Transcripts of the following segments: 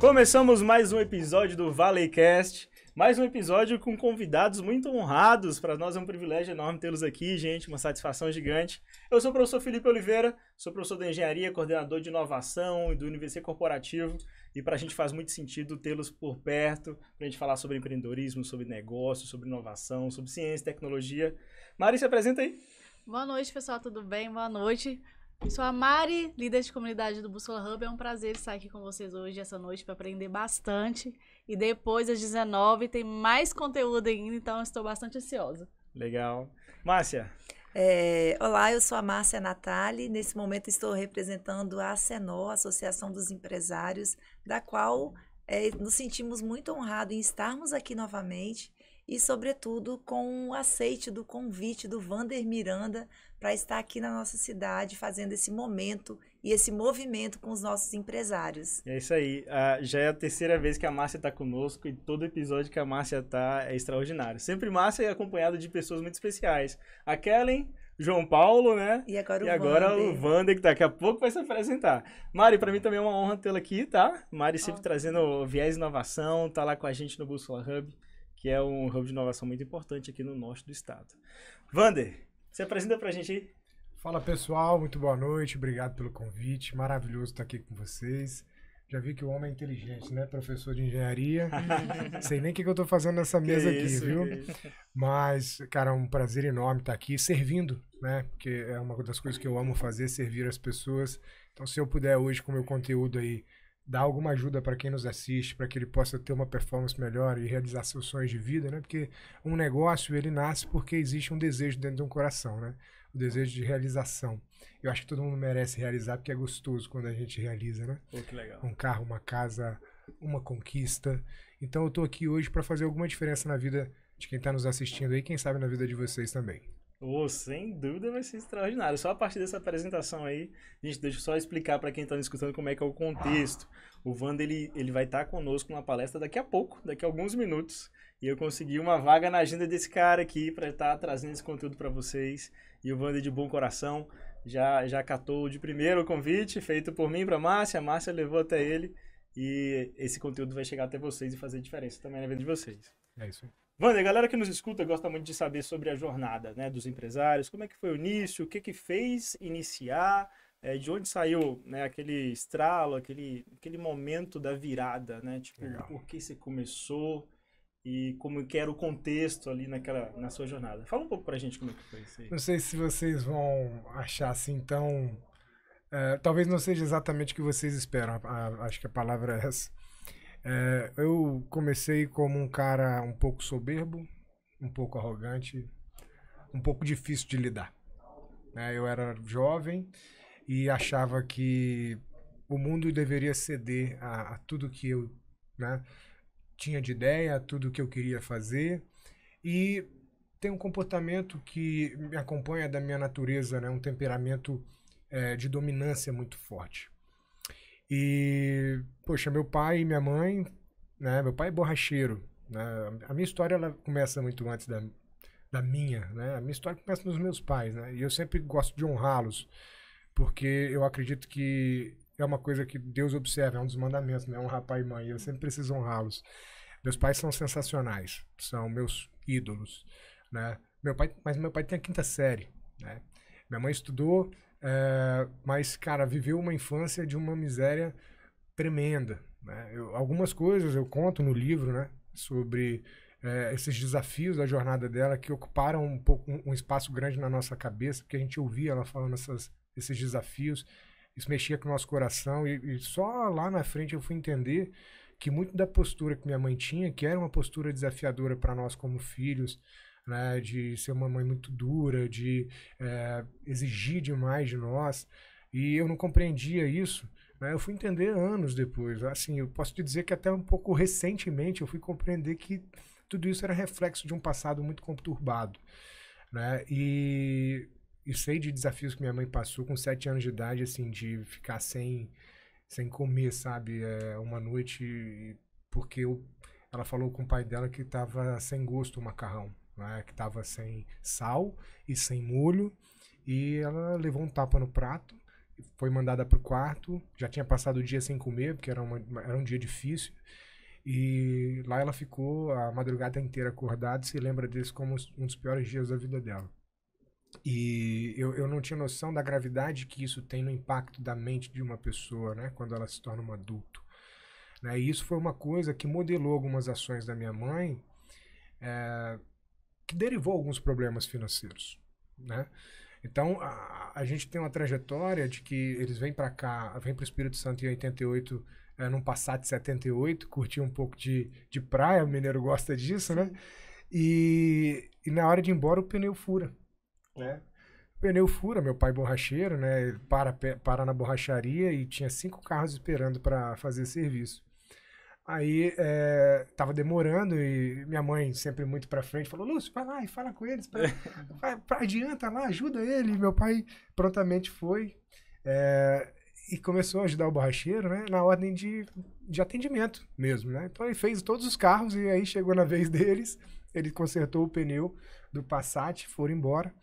Começamos mais um episódio do Valleycast, mais um episódio com convidados muito honrados. Para nós é um privilégio enorme tê-los aqui, gente, uma satisfação gigante. Eu sou o professor Felipe Oliveira, sou professor de engenharia, coordenador de inovação e do UniVC Corporativo, e para a gente faz muito sentido tê-los por perto, para a gente falar sobre empreendedorismo, sobre negócios, sobre inovação, sobre ciência e tecnologia. Mari, se apresenta aí. Boa noite, pessoal, tudo bem? Boa noite. Sou a Mari, líder de comunidade do Bússola Hub. É um prazer estar aqui com vocês hoje, essa noite, para aprender bastante. E depois, às 19h, tem mais conteúdo ainda, então estou bastante ansiosa. Legal. Márcia. Olá, eu sou a Márcia Natali. Nesse momento estou representando a ACENO, Associação dos Empresários, da qual nos sentimos muito honrados em estarmos aqui novamente e, sobretudo, com o aceite do convite do Wander Miranda para estar aqui na nossa cidade fazendo esse momento e esse movimento com os nossos empresários. É isso aí. Já é a terceira vez que a Márcia está conosco e todo episódio que a Márcia está é extraordinário. Sempre Márcia é acompanhada de pessoas muito especiais. A Kellen, João Paulo, né? E agora o Wander, que daqui a pouco vai se apresentar. Mari, para mim também é uma honra tê-la aqui, tá? Mari sempre trazendo viés de inovação, tá lá com a gente no Bússola Hub, que é um hub de inovação muito importante aqui no norte do estado. Wander, se apresenta pra gente aí. Fala pessoal, muito boa noite, obrigado pelo convite, maravilhoso estar aqui com vocês. Já vi que o homem é inteligente, né? Professor de engenharia. Sei nem o que eu tô fazendo nessa mesa aqui, viu? Mas, cara, é um prazer enorme estar aqui servindo, né? Porque é uma das coisas que eu amo fazer, servir as pessoas. Então, se eu puder hoje, com o meu conteúdo aí, dar alguma ajuda para quem nos assiste, para que ele possa ter uma performance melhor e realizar seus sonhos de vida, né? Porque um negócio, ele nasce porque existe um desejo dentro de um coração, né? O desejo de realização. Eu acho que todo mundo merece realizar, porque é gostoso quando a gente realiza, né? Pô, que legal. Um carro, uma casa, uma conquista. Então eu tô aqui hoje para fazer alguma diferença na vida de quem tá nos assistindo aí, quem sabe na vida de vocês também. Sem dúvida vai ser extraordinário. Só a partir dessa apresentação aí, gente, deixa eu só explicar para quem está nos escutando como é que é o contexto. O Wander, ele vai estar conosco numa palestra daqui a pouco, daqui a alguns minutos, e eu consegui uma vaga na agenda desse cara aqui para estar trazendo esse conteúdo para vocês. E o Wander, de bom coração, já catou de primeiro o convite feito por mim para a Márcia levou até ele, e esse conteúdo vai chegar até vocês e fazer diferença também na vida de vocês. É isso aí. Wander, a galera que nos escuta gosta muito de saber sobre a jornada, né, dos empresários, como é que foi o início, o que fez iniciar, de onde saiu, né, aquele estralo, aquele momento da virada, né, tipo, por que você começou e como que era o contexto ali na sua jornada. Fala um pouco pra gente como é que foi isso aí. Não sei se vocês vão achar assim tão... talvez não seja exatamente o que vocês esperam, acho que a palavra é essa. Eu comecei como um cara um pouco soberbo, um pouco arrogante, um pouco difícil de lidar. Eu era jovem e achava que o mundo deveria ceder a tudo que eu, né, tinha de ideia, a tudo que eu queria fazer. E tem um comportamento que me acompanha da minha natureza, né, um temperamento de dominância muito forte. E, poxa, meu pai e minha mãe, né? Meu pai é borracheiro, né? A minha história, ela começa muito antes da minha, né? A minha história começa nos meus pais, né? E eu sempre gosto de honrá-los, porque eu acredito que é uma coisa que Deus observa, é um dos mandamentos, né? Honrar pai e mãe, eu sempre preciso honrá-los. Meus pais são sensacionais, são meus ídolos, né? Mas meu pai tem a 5ª série, né? Minha mãe estudou... mas, cara, viveu uma infância de uma miséria tremenda, né? Algumas coisas eu conto no livro, né, sobre esses desafios da jornada dela que ocuparam um espaço grande na nossa cabeça, porque a gente ouvia ela falando esses desafios, isso mexia com o nosso coração e só lá na frente eu fui entender que muito da postura que minha mãe tinha, que era uma postura desafiadora para nós como filhos, né, de ser uma mãe muito dura, de exigir demais de nós, e eu não compreendia isso, né, eu fui entender anos depois. Assim, eu posso te dizer que até um pouco recentemente eu fui compreender que tudo isso era reflexo de um passado muito conturbado, né, e sei de desafios que minha mãe passou com 7 anos de idade, assim, de ficar sem comer, sabe, uma noite, porque ela falou com o pai dela que estava sem gosto o macarrão, né, que estava sem sal e sem molho, e ela levou um tapa no prato foi mandada pro quarto, já tinha passado o dia sem comer, porque era um dia difícil. E lá ela ficou a madrugada inteira acordada, se lembra desse como um dos piores dias da vida dela. E eu não tinha noção da gravidade que isso tem no impacto da mente de uma pessoa, né, quando ela se torna um adulto. Né? E isso foi uma coisa que modelou algumas ações da minha mãe, que derivou alguns problemas financeiros, né? Então, a gente tem uma trajetória de que eles vêm para cá, vêm para o Espírito Santo em 88, num Passat 78, curtir um pouco de praia, o mineiro gosta disso, né? E na hora de ir embora o pneu fura, né? O pneu fura, meu pai borracheiro, né? Ele para na borracharia e tinha 5 carros esperando para fazer serviço. Aí tava demorando e minha mãe, sempre muito pra frente, falou: Lúcio, vai lá e fala com eles, adianta lá, ajuda ele. E meu pai prontamente foi e começou a ajudar o borracheiro, né, na ordem de atendimento mesmo, né. Então ele fez todos os carros e aí chegou na vez deles, ele consertou o pneu do Passat, foram embora.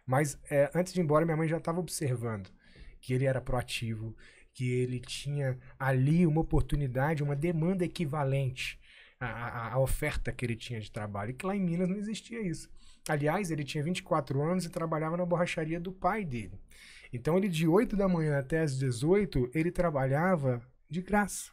Mas antes de ir embora, minha mãe já estava observando que ele era proativo, que ele tinha ali uma oportunidade, uma demanda equivalente à oferta que ele tinha de trabalho, e que lá em Minas não existia isso. Aliás, ele tinha 24 anos e trabalhava na borracharia do pai dele. Então, ele de 8 da manhã até as 18, ele trabalhava de graça,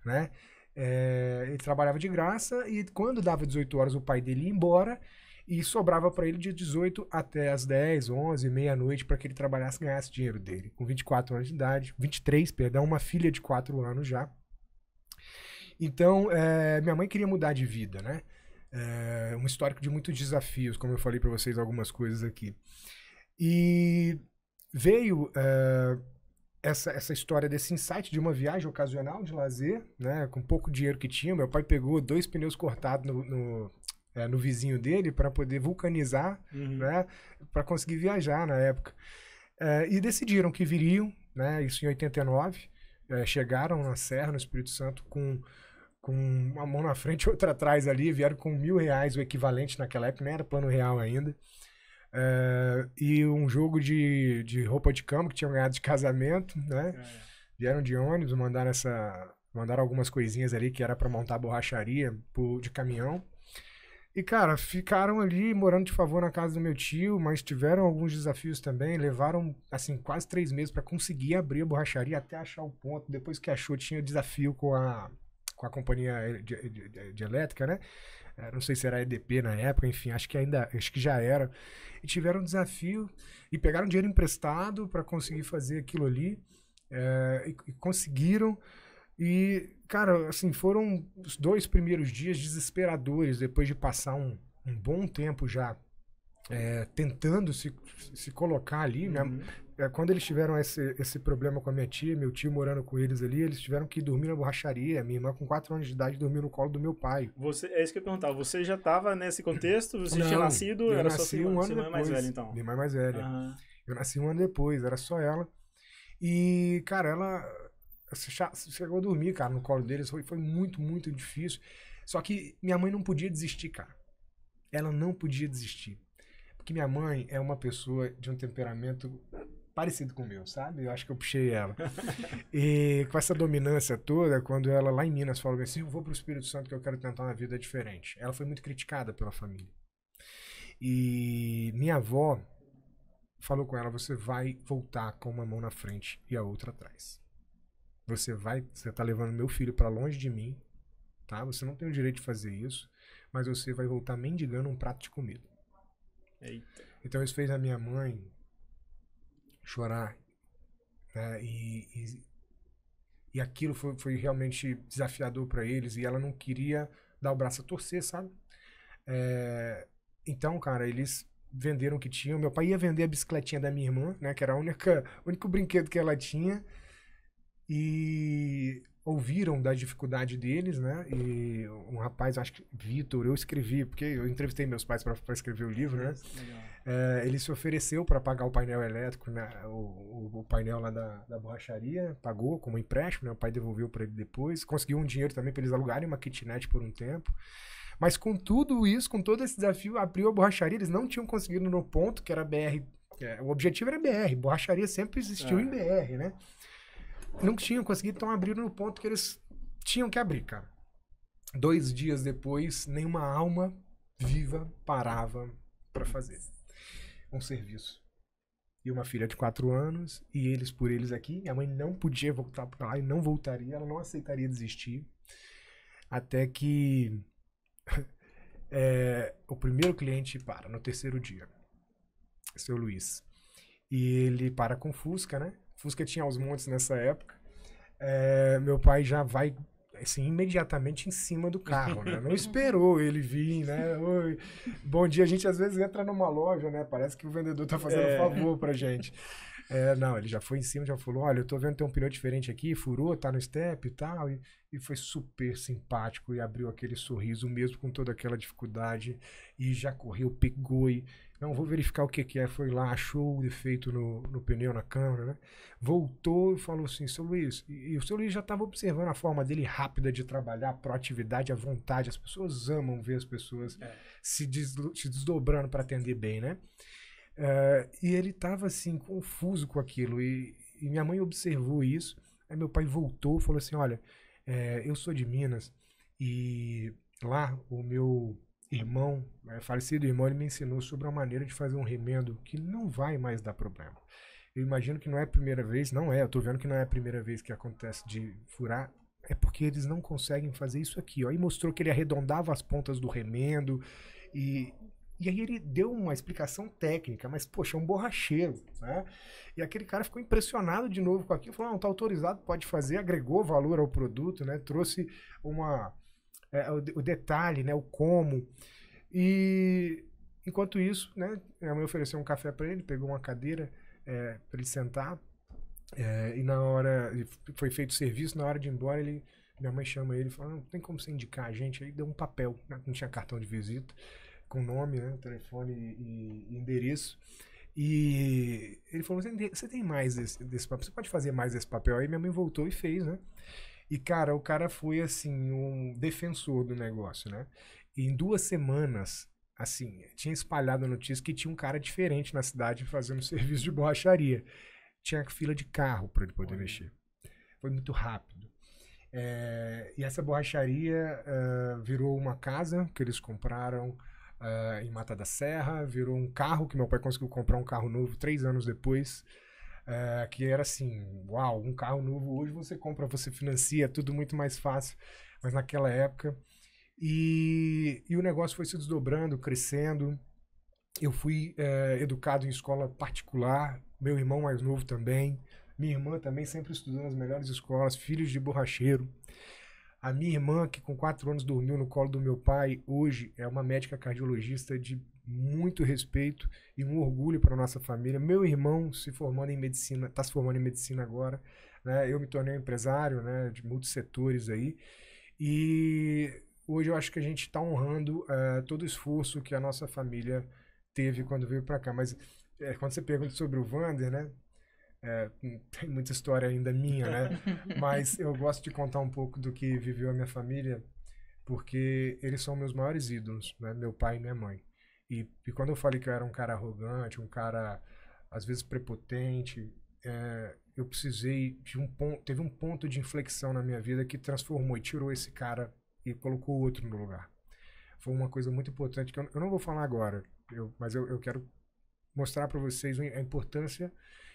né? Ele trabalhava de graça e quando dava 18 horas o pai dele ia embora e sobrava para ele de 18 até as 10, 11, meia-noite para que ele trabalhasse e ganhasse dinheiro dele. Com 24 anos de idade, 23, perdão, uma filha de 4 anos já. Então, minha mãe queria mudar de vida, né? Um histórico de muitos desafios, como eu falei para vocês algumas coisas aqui. E veio essa história desse insight de uma viagem ocasional de lazer, né? Com pouco dinheiro que tinha, meu pai pegou 2 pneus cortados no vizinho dele para poder vulcanizar, né, para conseguir viajar na época. E decidiram que viriam, né, isso em 89, chegaram na Serra, no Espírito Santo, com uma mão na frente e outra atrás ali, vieram com R$1.000, o equivalente naquela época, nem era plano real ainda, e um jogo de roupa de cama que tinham ganhado de casamento, né, vieram de ônibus, mandaram algumas coisinhas ali que era para montar borracharia de caminhão. E, cara, ficaram ali morando de favor na casa do meu tio, mas tiveram alguns desafios também. Levaram, assim, quase 3 meses para conseguir abrir a borracharia até achar o ponto. Depois que achou, tinha desafio com a companhia de elétrica, né? Não sei se era EDP na época, enfim, acho que já era. E tiveram um desafio e pegaram dinheiro emprestado para conseguir fazer aquilo ali. E conseguiram. E, cara, assim, foram os 2 primeiros dias desesperadores, depois de passar um bom tempo já tentando se colocar ali, né? Quando eles tiveram esse problema com a minha tia, meu tio morando com eles ali, eles tiveram que dormir na borracharia. Minha irmã, com 4 anos de idade, dormiu no colo do meu pai. É isso que eu ia perguntar. Você já estava nesse contexto? Você tinha nascido? Eu era nasci sua um ano irmã depois. mais velha, então? Minha irmã mais velha. Eu nasci um ano depois, era só ela. E, cara, ela chegou a dormir, cara, no colo deles. Foi muito, muito difícil. Só que minha mãe não podia desistir, cara. Ela não podia desistir. Porque minha mãe é uma pessoa de um temperamento parecido com o meu, sabe? Eu acho que eu puxei ela. E com essa dominância toda, quando ela lá em Minas falou assim, eu vou pro Espírito Santo que eu quero tentar uma vida diferente. Ela foi muito criticada pela família. E minha avó falou com ela, você vai voltar com uma mão na frente e a outra atrás. Você tá levando meu filho para longe de mim, tá? Você não tem o direito de fazer isso, mas você vai voltar mendigando um prato de comida. Eita. Então isso fez a minha mãe chorar, né? E aquilo foi realmente desafiador para eles e ela não queria dar o braço a torcer, sabe? Então, cara, eles venderam o que tinham. Meu pai ia vender a bicicletinha da minha irmã, né? Que era o único brinquedo que ela tinha. E ouviram da dificuldade deles, né? E um rapaz, acho que Vitor, eu escrevi, porque eu entrevistei meus pais para escrever o livro, né? Ele se ofereceu para pagar o painel elétrico, né? O painel lá da borracharia, pagou como empréstimo, né? O pai devolveu para ele depois, conseguiu um dinheiro também para eles alugarem uma kitnet por um tempo. Mas com tudo isso, com todo esse desafio, abriu a borracharia, eles não tinham conseguido no ponto, que era BR O objetivo era BR, borracharia sempre existiu em BR, né? Não tinham conseguido, então abriram no ponto que eles tinham que abrir, cara. 2 dias depois, nenhuma alma viva parava para fazer um serviço. E uma filha de 4 anos, e eles por eles aqui. Minha mãe não podia voltar para lá e não voltaria, ela não aceitaria desistir. Até que o primeiro cliente para no 3º dia, seu Luiz. E ele para com Fusca, né? Fusca tinha aos montes nessa época. Meu pai já vai assim, imediatamente em cima do carro, né? Não esperou ele vir, né? Oi, bom dia. A gente às vezes entra numa loja, né? Parece que o vendedor tá fazendo um favor pra gente. Não, ele já foi em cima, já falou, olha, eu tô vendo que tem um pneu diferente aqui, furou, tá no step e tal, e foi super simpático e abriu aquele sorriso mesmo com toda aquela dificuldade e já correu, pegou e, não, vou verificar o que é, foi lá, achou o defeito no pneu, na câmera, né? Voltou e falou assim, seu Luiz, e o seu Luiz já estava observando a forma dele rápida de trabalhar, a proatividade, a vontade, as pessoas amam ver as pessoas se desdobrando para atender bem, né? E ele estava assim, confuso com aquilo. E minha mãe observou isso. Aí meu pai voltou e falou assim: olha, eu sou de Minas e lá o meu irmão, falecido irmão, ele me ensinou sobre uma maneira de fazer um remendo que não vai mais dar problema. Eu imagino que não é a primeira vez, eu tô vendo que não é a primeira vez que acontece de furar. É porque eles não conseguem fazer isso aqui, ó. E mostrou que ele arredondava as pontas do remendo e aí ele deu uma explicação técnica, mas, poxa, é um borracheiro, né? E aquele cara ficou impressionado de novo com aquilo, falou, não, tá autorizado, pode fazer, agregou valor ao produto, né? Trouxe o detalhe, né? O como. E, enquanto isso, né? Minha mãe ofereceu um café para ele, pegou uma cadeira para ele sentar, e na hora, foi feito o serviço, na hora de ir embora, minha mãe chama ele e fala, não tem como você indicar a gente? Aí deu um papel, né? Não tinha cartão de visita, com nome, né, telefone e endereço. E ele falou, você tem mais desse papel? Você pode fazer mais desse papel? Aí minha mãe voltou e fez, né? E, cara, o cara foi, assim, um defensor do negócio, né? E em 2 semanas, assim, tinha espalhado a notícia que tinha um cara diferente na cidade fazendo serviço de borracharia. Tinha fila de carro para ele poder mexer. Foi muito rápido. E essa borracharia virou uma casa que eles compraram em Mata da Serra, virou um carro que meu pai conseguiu comprar um carro novo 3 anos depois, que era assim, uau, um carro novo hoje você compra, você financia, tudo muito mais fácil, mas naquela época, e o negócio foi se desdobrando, crescendo. Eu fui educado em escola particular, meu irmão mais novo também, minha irmã também sempre estudou nas melhores escolas, filhos de borracheiro. A minha irmã, que com 4 anos dormiu no colo do meu pai, hoje é uma médica cardiologista de muito respeito e um orgulho para a nossa família. Meu irmão se formando em medicina, está se formando em medicina agora, né? Eu me tornei um empresário, né, de muitos setores aí. E hoje eu acho que a gente está honrando todo o esforço que a nossa família teve quando veio para cá. Mas quando você pergunta sobre o Wander, né? Tem muita história ainda minha, né? Mas eu gosto de contar um pouco do que viveu a minha família, porque eles são meus maiores ídolos, né? Meu pai e minha mãe. E quando eu falei que eu era um cara arrogante, um cara, às vezes, prepotente, eu precisei de teve um ponto de inflexão na minha vida que transformou e tirou esse cara e colocou outro no lugar. Foi uma coisa muito importante que eu não vou falar agora, mas eu quero mostrar para vocês a importância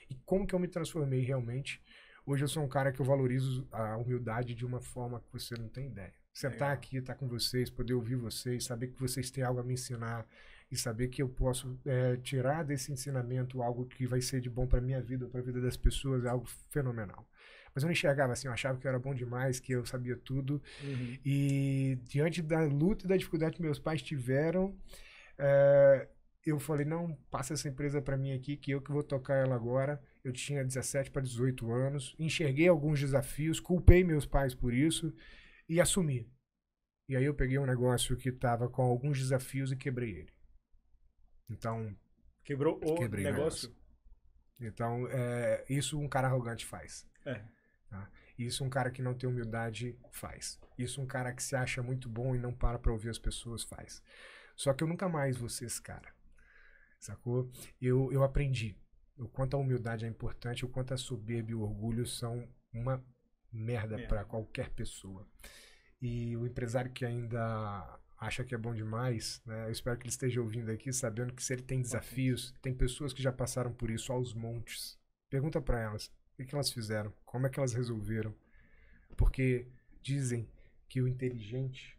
e como que eu me transformei realmente. Hoje eu sou um cara que eu valorizo a humildade de uma forma que você não tem ideia. Sentar aqui, estar com vocês, poder ouvir vocês, saber que vocês têm algo a me ensinar e saber que eu posso tirar desse ensinamento algo que vai ser de bom para minha vida, para a vida das pessoas, é algo fenomenal. Mas eu não enxergava assim, eu achava que eu era bom demais, que eu sabia tudo. Uhum. E diante da luta e da dificuldade que meus pais tiveram, eu falei, não, passa essa empresa para mim aqui, que eu que vou tocar ela agora. Eu tinha 17 para 18 anos, enxerguei alguns desafios, culpei meus pais por isso e assumi. E aí eu peguei um negócio que estava com alguns desafios e quebrei ele. Então... Quebrou o negócio? Então, isso um cara arrogante faz. Tá? Isso um cara que não tem humildade faz. Isso um cara que se acha muito bom e não para ouvir as pessoas faz. Só que eu nunca mais vou ser esse cara. sacou? Eu aprendi o quanto a humildade é importante, o quanto a soberba e o orgulho são uma merda para qualquer pessoa. E o empresário que ainda acha que é bom demais, né? Eu espero que ele esteja ouvindo aqui, sabendo que se ele tem desafios, tem pessoas que já passaram por isso aos montes. Pergunta para elas, o que elas fizeram? Como é que elas resolveram? Porque dizem que o inteligente,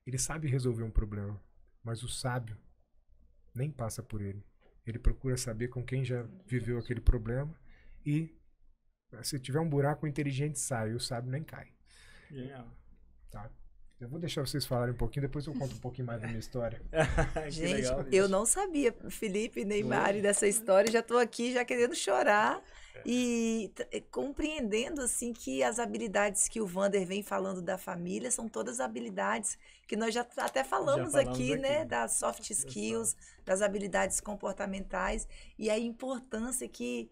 ele sabe resolver um problema, mas o sábio nem passa por ele. Ele procura saber com quem já viveu aquele problema e se tiver um buraco, o inteligente sai, o sábio nem cai. Genial. Tá? Eu vou deixar vocês falarem um pouquinho, depois eu conto um pouquinho mais da minha história. Gente, legal, eu não sabia, Felipe, Neymar, dessa história, já estou aqui já querendo chorar e compreendendo assim que as habilidades que o Vander vem falando da família são todas habilidades que nós já até falamos aqui, né, das soft skills, das habilidades comportamentais e a importância que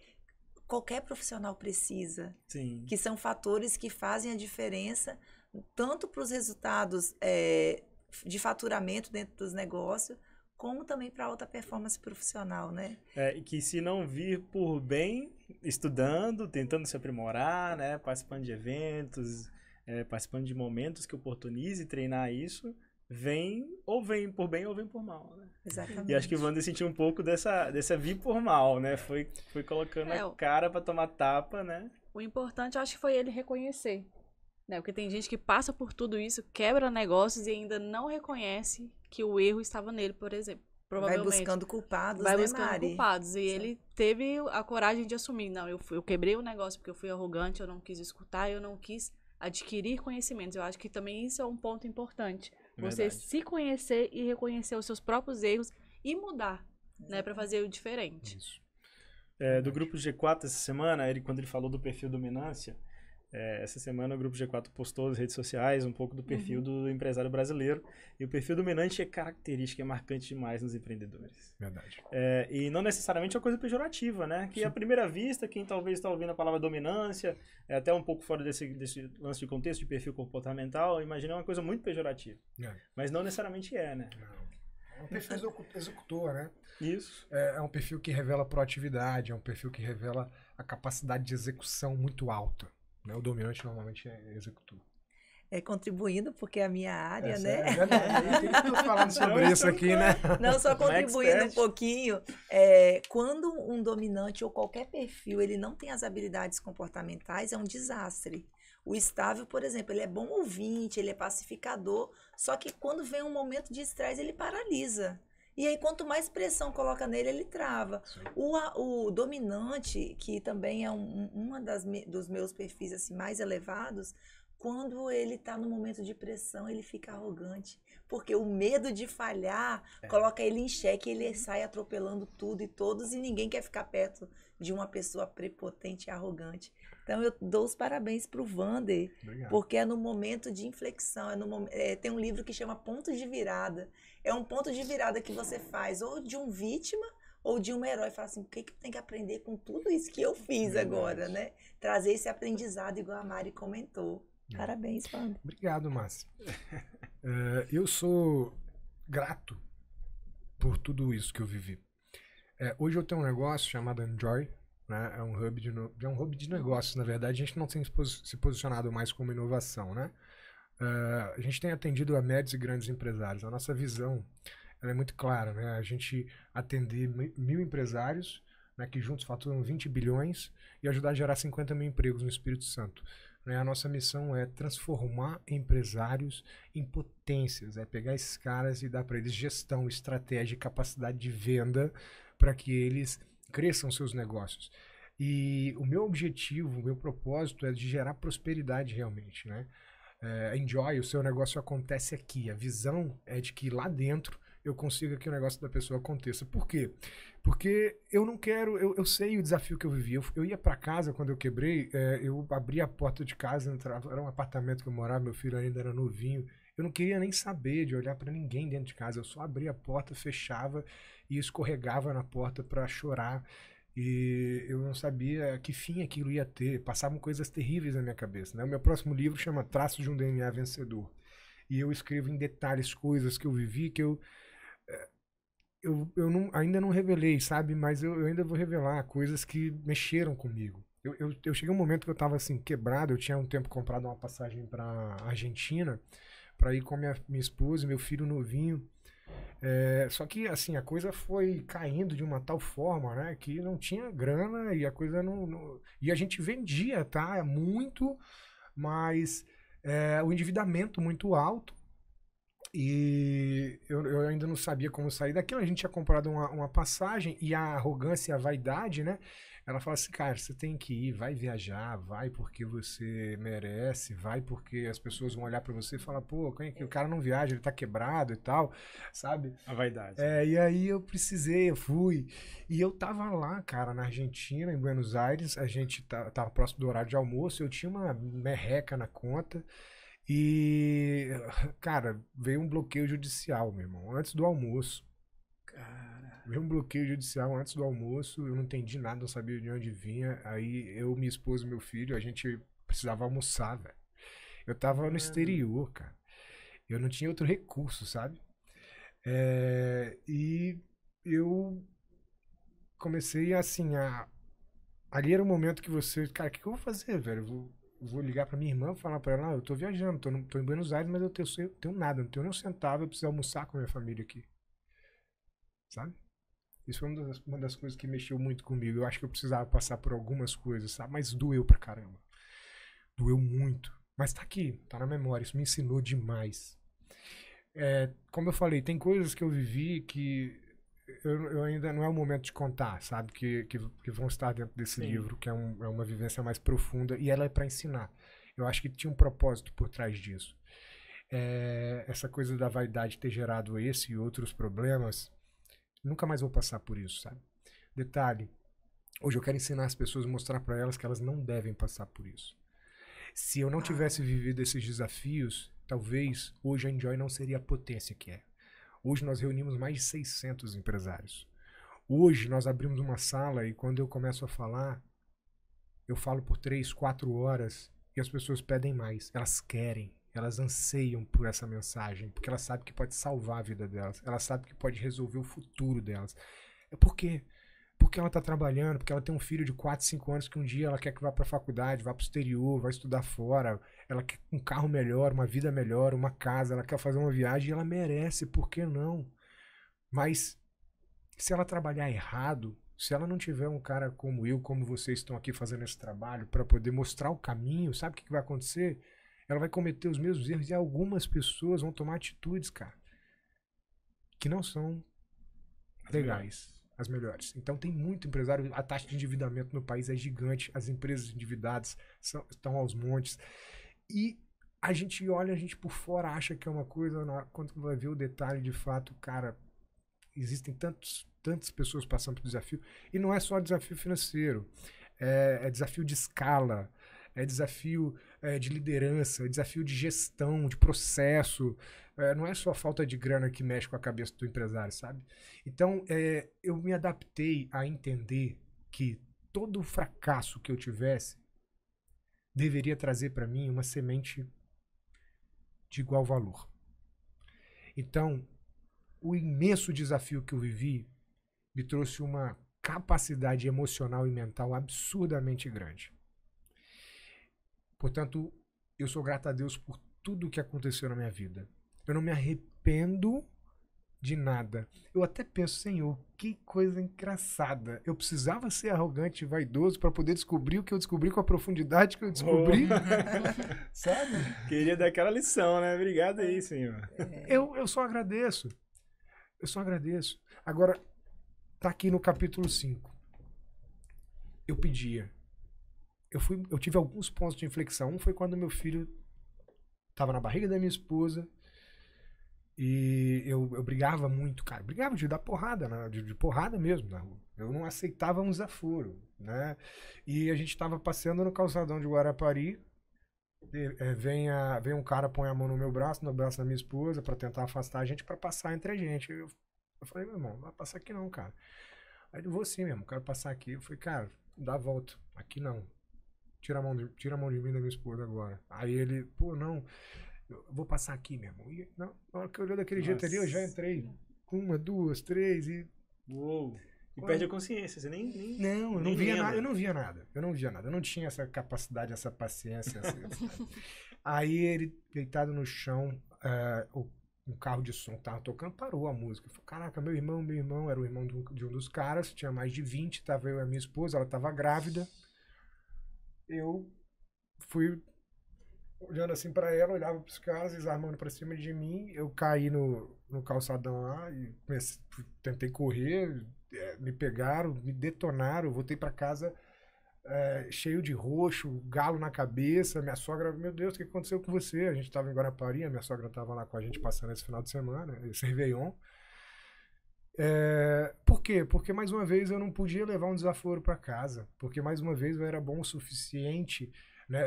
qualquer profissional precisa, Sim. que são fatores que fazem a diferença tanto para os resultados de faturamento dentro dos negócios, como também para a alta performance profissional, né? E que se não vir por bem, estudando, tentando se aprimorar, né, participando de eventos, participando de momentos que oportunize treinar isso, vem por bem ou vem por mal, né? Exatamente. E acho que o Vander sentiu um pouco dessa vir por mal, né? Foi colocando a cara para tomar tapa, né? O importante, eu acho que foi ele reconhecer. Né? Porque tem gente que passa por tudo isso, quebra negócios e ainda não reconhece que o erro estava nele, por exemplo. Provavelmente. Vai buscando culpados, vai né, buscando Mari? culpados. E ele teve a coragem de assumir. Não, eu quebrei o negócio porque eu fui arrogante, eu não quis escutar, eu não quis adquirir conhecimentos. Eu acho que também isso é um ponto importante. Você se conhecer e reconhecer os seus próprios erros e mudar, né, para fazer o diferente. Isso. Do grupo G4 essa semana, quando ele falou do perfil dominância, essa semana o grupo G4 postou nas redes sociais um pouco do perfil do empresário brasileiro. E o perfil dominante é característica, é marcante demais nos empreendedores. Verdade. E não necessariamente é uma coisa pejorativa, né? Que à primeira vista, quem talvez está ouvindo a palavra dominância, até um pouco fora desse lance de contexto de perfil comportamental, imagina uma coisa muito pejorativa. Mas não necessariamente né? É um perfil executor, né? Isso. É um perfil que revela proatividade, é um perfil que revela a capacidade de execução muito alta. O dominante normalmente é executor. Contribuindo, porque é a minha área, né? É verdade. Eu tô falando sobre isso aqui, né? Não, só contribuindo um pouquinho. Quando um dominante ou qualquer perfil, ele não tem as habilidades comportamentais, é um desastre. O estável, por exemplo, ele é bom ouvinte, ele é pacificador, só que quando vem um momento de estresse, ele paralisa. E aí, quanto mais pressão coloca nele, ele trava. O dominante, que também é dos meus perfis assim, mais elevados, quando ele está no momento de pressão, ele fica arrogante. Porque o medo de falhar coloca ele em xeque, ele sai atropelando tudo e todos, e ninguém quer ficar perto de uma pessoa prepotente e arrogante. Então, eu dou os parabéns para o Vander, porque é no momento de inflexão, tem um livro que chama Pontos de Virada. É um ponto de virada que você faz ou de um vítima ou de um herói. Fala assim, o que eu tenho que aprender com tudo isso que eu fiz agora, né? Trazer esse aprendizado, igual a Mari comentou. Parabéns, Vander. Obrigado, Márcia. Eu sou grato por tudo isso que eu vivi. Hoje eu tenho um negócio chamado Enjoy, né? É um hub de negócios, na verdade. A gente não tem se posicionado mais como inovação, né? A gente tem atendido a médios e grandes empresários. A nossa visão ela é muito clara, né? A gente atender 1.000 empresários, né, que juntos faturam 20 bilhões e ajudar a gerar 50 mil empregos no Espírito Santo. A nossa missão é transformar empresários em potências, pegar esses caras e dar para eles gestão, estratégia e capacidade de venda para que eles cresçam seus negócios. E o meu objetivo, o meu propósito é de gerar prosperidade realmente, né? Enjoy, o seu negócio acontece aqui. A visão é de que lá dentro eu consiga que o negócio da pessoa aconteça. Por quê? Porque eu não quero... Eu sei o desafio que eu vivi. Eu ia para casa quando eu quebrei, eu abria a porta de casa, era um apartamento que eu morava, meu filho ainda era novinho. Eu não queria nem saber de olhar para ninguém dentro de casa. Eu só abria a porta, fechava e escorregava na porta para chorar. E eu não sabia que fim aquilo ia ter. Passavam coisas terríveis na minha cabeça, né? O meu próximo livro chama Traços de um DNA Vencedor. E eu escrevo em detalhes coisas que eu vivi, que eu ainda não revelei, sabe? Mas eu ainda vou revelar coisas que mexeram comigo. Eu cheguei um momento que eu tava assim, quebrado. Eu tinha um tempo comprado uma passagem pra Argentina pra ir com a minha esposa e meu filho novinho. Só que, assim, a coisa foi caindo de uma tal forma, né? Que não tinha grana e a coisa não. E a gente vendia, tá? Muito, mas o endividamento muito alto. E eu ainda não sabia como sair daquilo. A gente tinha comprado uma passagem e a arrogância e a vaidade, né? Ela fala assim, cara, você tem que ir, vai viajar, vai porque você merece, vai porque as pessoas vão olhar pra você e falar, pô, o cara não viaja, ele tá quebrado e tal, sabe? A vaidade. E aí eu fui. E eu tava lá, cara, na Argentina, em Buenos Aires, a gente tava próximo do horário de almoço, eu tinha uma merreca na conta. E, cara, veio um bloqueio judicial, meu irmão, antes do almoço. Cara, Veio um bloqueio judicial antes do almoço, eu não entendi nada, não sabia de onde vinha. Aí eu, minha esposa e meu filho, a gente precisava almoçar, velho. Eu tava no exterior, cara. Eu não tinha outro recurso, sabe? E eu comecei assim ali era o momento que você, cara, o que eu vou fazer, velho? Eu vou ligar pra minha irmã e falar pra ela, eu tô viajando, tô em Buenos Aires, mas eu tenho nada, não tenho nem um centavo, eu preciso almoçar com a minha família aqui. Sabe? Isso foi uma das coisas que mexeu muito comigo. Eu acho que eu precisava passar por algumas coisas, sabe? Mas doeu pra caramba. Doeu muito. Mas tá aqui, tá na memória, isso me ensinou demais. Como eu falei, tem coisas que eu vivi que eu ainda não é o momento de contar, sabe? Que vão estar dentro desse livro, que é uma vivência mais profunda e ela é para ensinar. Eu acho que tinha um propósito por trás disso. Essa coisa da vaidade ter gerado esse e outros problemas, nunca mais vou passar por isso, sabe? Detalhe, hoje eu quero ensinar as pessoas, mostrar para elas que elas não devem passar por isso. Se eu não tivesse vivido esses desafios, talvez hoje a Enjoy não seria a potência que é. Hoje nós reunimos mais de 600 empresários. Hoje nós abrimos uma sala e quando eu começo a falar, eu falo por 3, 4 horas e as pessoas pedem mais. Elas querem, elas anseiam por essa mensagem, porque elas sabem que pode salvar a vida delas, elas sabem que pode resolver o futuro delas. Por quê? Porque ela está trabalhando, porque ela tem um filho de 4, 5 anos que um dia ela quer que vá para a faculdade, vá para o exterior, vá estudar fora, ela quer um carro melhor, uma vida melhor, uma casa, ela quer fazer uma viagem e ela merece, por que não? Mas se ela trabalhar errado, se ela não tiver um cara como eu, como vocês estão aqui fazendo esse trabalho para poder mostrar o caminho, sabe o que vai acontecer? Ela vai cometer os mesmos erros e algumas pessoas vão tomar atitudes, cara, que não são legais. As melhores. Então tem muito empresário, a taxa de endividamento no país é gigante, as empresas endividadas estão aos montes. E a gente olha, a gente por fora acha que é uma coisa, quando vai ver o detalhe de fato, cara, existem tantas pessoas passando por desafio. E não é só desafio financeiro, é desafio de escala, é desafio de liderança, é desafio de gestão, de processo. Não é só falta de grana que mexe com a cabeça do empresário, sabe? Então, eu me adaptei a entender que todo fracasso que eu tivesse deveria trazer para mim uma semente de igual valor. Então, o imenso desafio que eu vivi me trouxe uma capacidade emocional e mental absurdamente grande. Portanto, eu sou grato a Deus por tudo que aconteceu na minha vida. Eu não me arrependo de nada. Eu até penso, Senhor, que coisa engraçada. Eu precisava ser arrogante e vaidoso para poder descobrir o que eu descobri com a profundidade que eu descobri. Sabe? Queria dar aquela lição, né? Obrigado aí, Senhor. Eu só agradeço. Eu só agradeço. Agora, tá aqui no capítulo 5. Eu pedia. Eu tive alguns pontos de inflexão. Um foi quando meu filho estava na barriga da minha esposa e eu brigava muito, cara. Brigava de dar porrada, né? de porrada mesmo na rua. Eu não aceitava um desaforo, né? E a gente estava passeando no calçadão de Guarapari. Vem um cara, põe a mão no braço da minha esposa para tentar afastar a gente, para passar entre a gente. Eu falei, meu irmão, não vai passar aqui não, cara. Aí eu vou sim mesmo, quero passar aqui. Eu falei, cara, dá a volta, aqui não. Tira a mão de mim da minha esposa agora. Aí ele, pô, não, eu vou passar aqui mesmo. E na hora que eu olhei daquele jeito ali, eu já entrei uma, duas, três e... Uou. E perde a consciência, você nem Não, eu nem não via lembra. nada, eu não via nada. Eu não tinha essa capacidade, essa paciência. Assim. Aí ele, deitado no chão, um carro de som tava tocando, parou a música. Falei, caraca, meu irmão, era o irmão de um dos caras, tinha mais de 20, tava eu e a minha esposa, ela tava grávida. Eu fui olhando assim pra ela, olhava pros caras, eles armando pra cima de mim, eu caí no calçadão lá e tentei correr, me pegaram, me detonaram, eu voltei pra casa cheio de roxo, galo na cabeça, minha sogra, meu Deus, o que aconteceu com você? A gente tava em Guarapari, a minha sogra tava lá com a gente passando esse final de semana, esse Réveillon. Por quê? Porque mais uma vez eu não podia levar um desaforo pra casa, porque mais uma vez eu era bom o suficiente, né?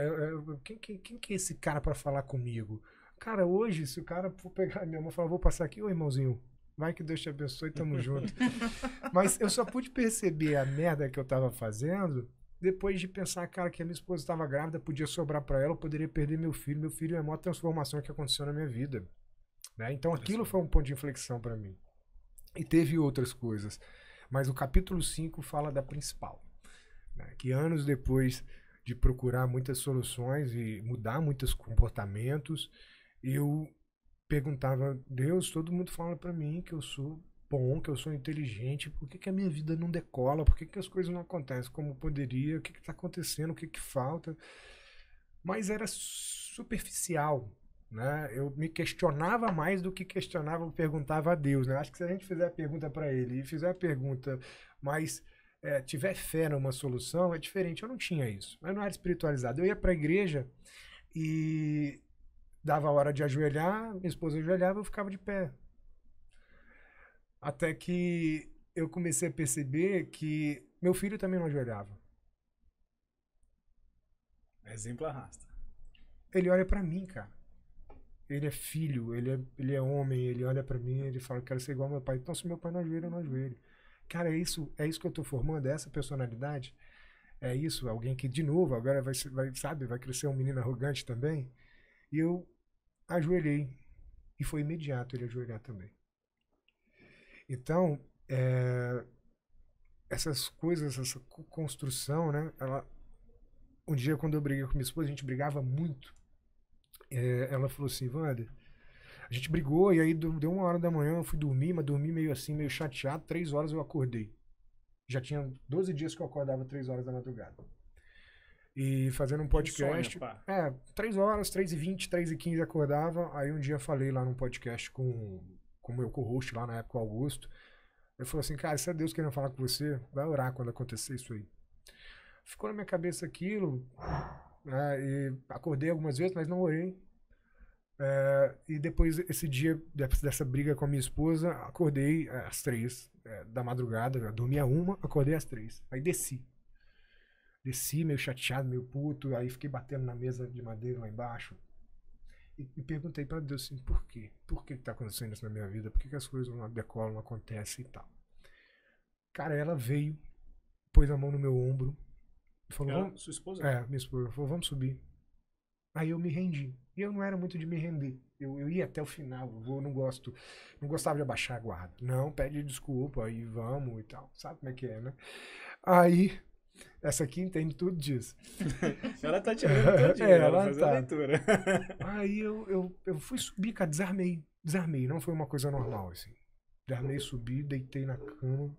Quem que é esse cara pra falar comigo? Cara, hoje, se o cara for pegar minha mão e falar, vou passar aqui, ô irmãozinho, vai que Deus te abençoe, tamo junto. Mas eu só pude perceber a merda que eu tava fazendo depois de pensar, cara, que a minha esposa estava grávida, podia sobrar para ela, eu poderia perder meu filho. Meu filho é a maior transformação que aconteceu na minha vida. Né? Então aquilo foi um ponto de inflexão para mim. E teve outras coisas. Mas o capítulo 5 fala da principal. Né? Que anos depois de procurar muitas soluções e mudar muitos comportamentos, eu perguntava, Deus, todo mundo fala para mim que eu sou bom, que eu sou inteligente, por que a minha vida não decola, por que as coisas não acontecem como poderia, o que está acontecendo, o que falta. Mas era superficial, né? Eu me questionava mais do que questionava, perguntava a Deus, né? Acho que se a gente fizer a pergunta para ele e fizer a pergunta, mas tiver fé numa solução, é diferente. Eu não tinha isso, eu não era espiritualizado. Eu ia para a igreja e dava a hora de ajoelhar, minha esposa ajoelhava, eu ficava de pé. Até que eu comecei a perceber que meu filho também não ajoelhava. Exemplo arrasta. Ele olha pra mim, cara. Ele é filho, ele é homem, ele olha pra mim, ele fala, quero ser igual ao meu pai. Então se meu pai não ajoelha, eu não ajoelho. Cara, é isso que eu tô formando, é essa personalidade. É isso, alguém que, de novo, agora vai crescer um menino arrogante também. E eu ajoelhei. E foi imediato ele ajoelhar também. Então, essas coisas, essa construção, né? Um dia, quando eu briguei com minha esposa, a gente brigava muito. Ela falou assim, Wander, a gente brigou e aí deu 1h da manhã, eu fui dormir, mas dormi meio assim, meio chateado, 3 horas eu acordei. Já tinha 12 dias que eu acordava 3 horas da madrugada. E fazendo um podcast. Insônia, 3 horas, 3h20, 3h15 acordava. Aí um dia falei lá num podcast com o meu co-host lá na época, o Augusto. Ele falou assim, cara, se é Deus querendo falar com você, vai orar quando acontecer isso aí. Ficou na minha cabeça aquilo, e acordei algumas vezes, mas não orei. E depois, esse dia, dessa briga com a minha esposa, acordei às 3 da madrugada, eu dormia 1, acordei às 3. Aí desci. Desci meio chateado, meio puto, aí fiquei batendo na mesa de madeira lá embaixo. E perguntei para Deus assim, por quê? Por que tá acontecendo isso na minha vida? Por que as coisas não decolam, não acontecem e tal? Cara, ela veio, pôs a mão no meu ombro e falou... Sua esposa? Minha esposa falou, vamos subir. Aí eu me rendi. E eu não era muito de me render. Eu ia até o final, eu não gostava de abaixar a guarda. Não, pede desculpa, aí vamos e tal. Sabe como é que é, né? Aí... Essa aqui entende tudo disso. Ela tá tirando todinho, ela faz a tá. leitura. Aí eu fui subir, cara, desarmei. Não foi uma coisa normal, assim. Desarmei, subi, deitei na cama.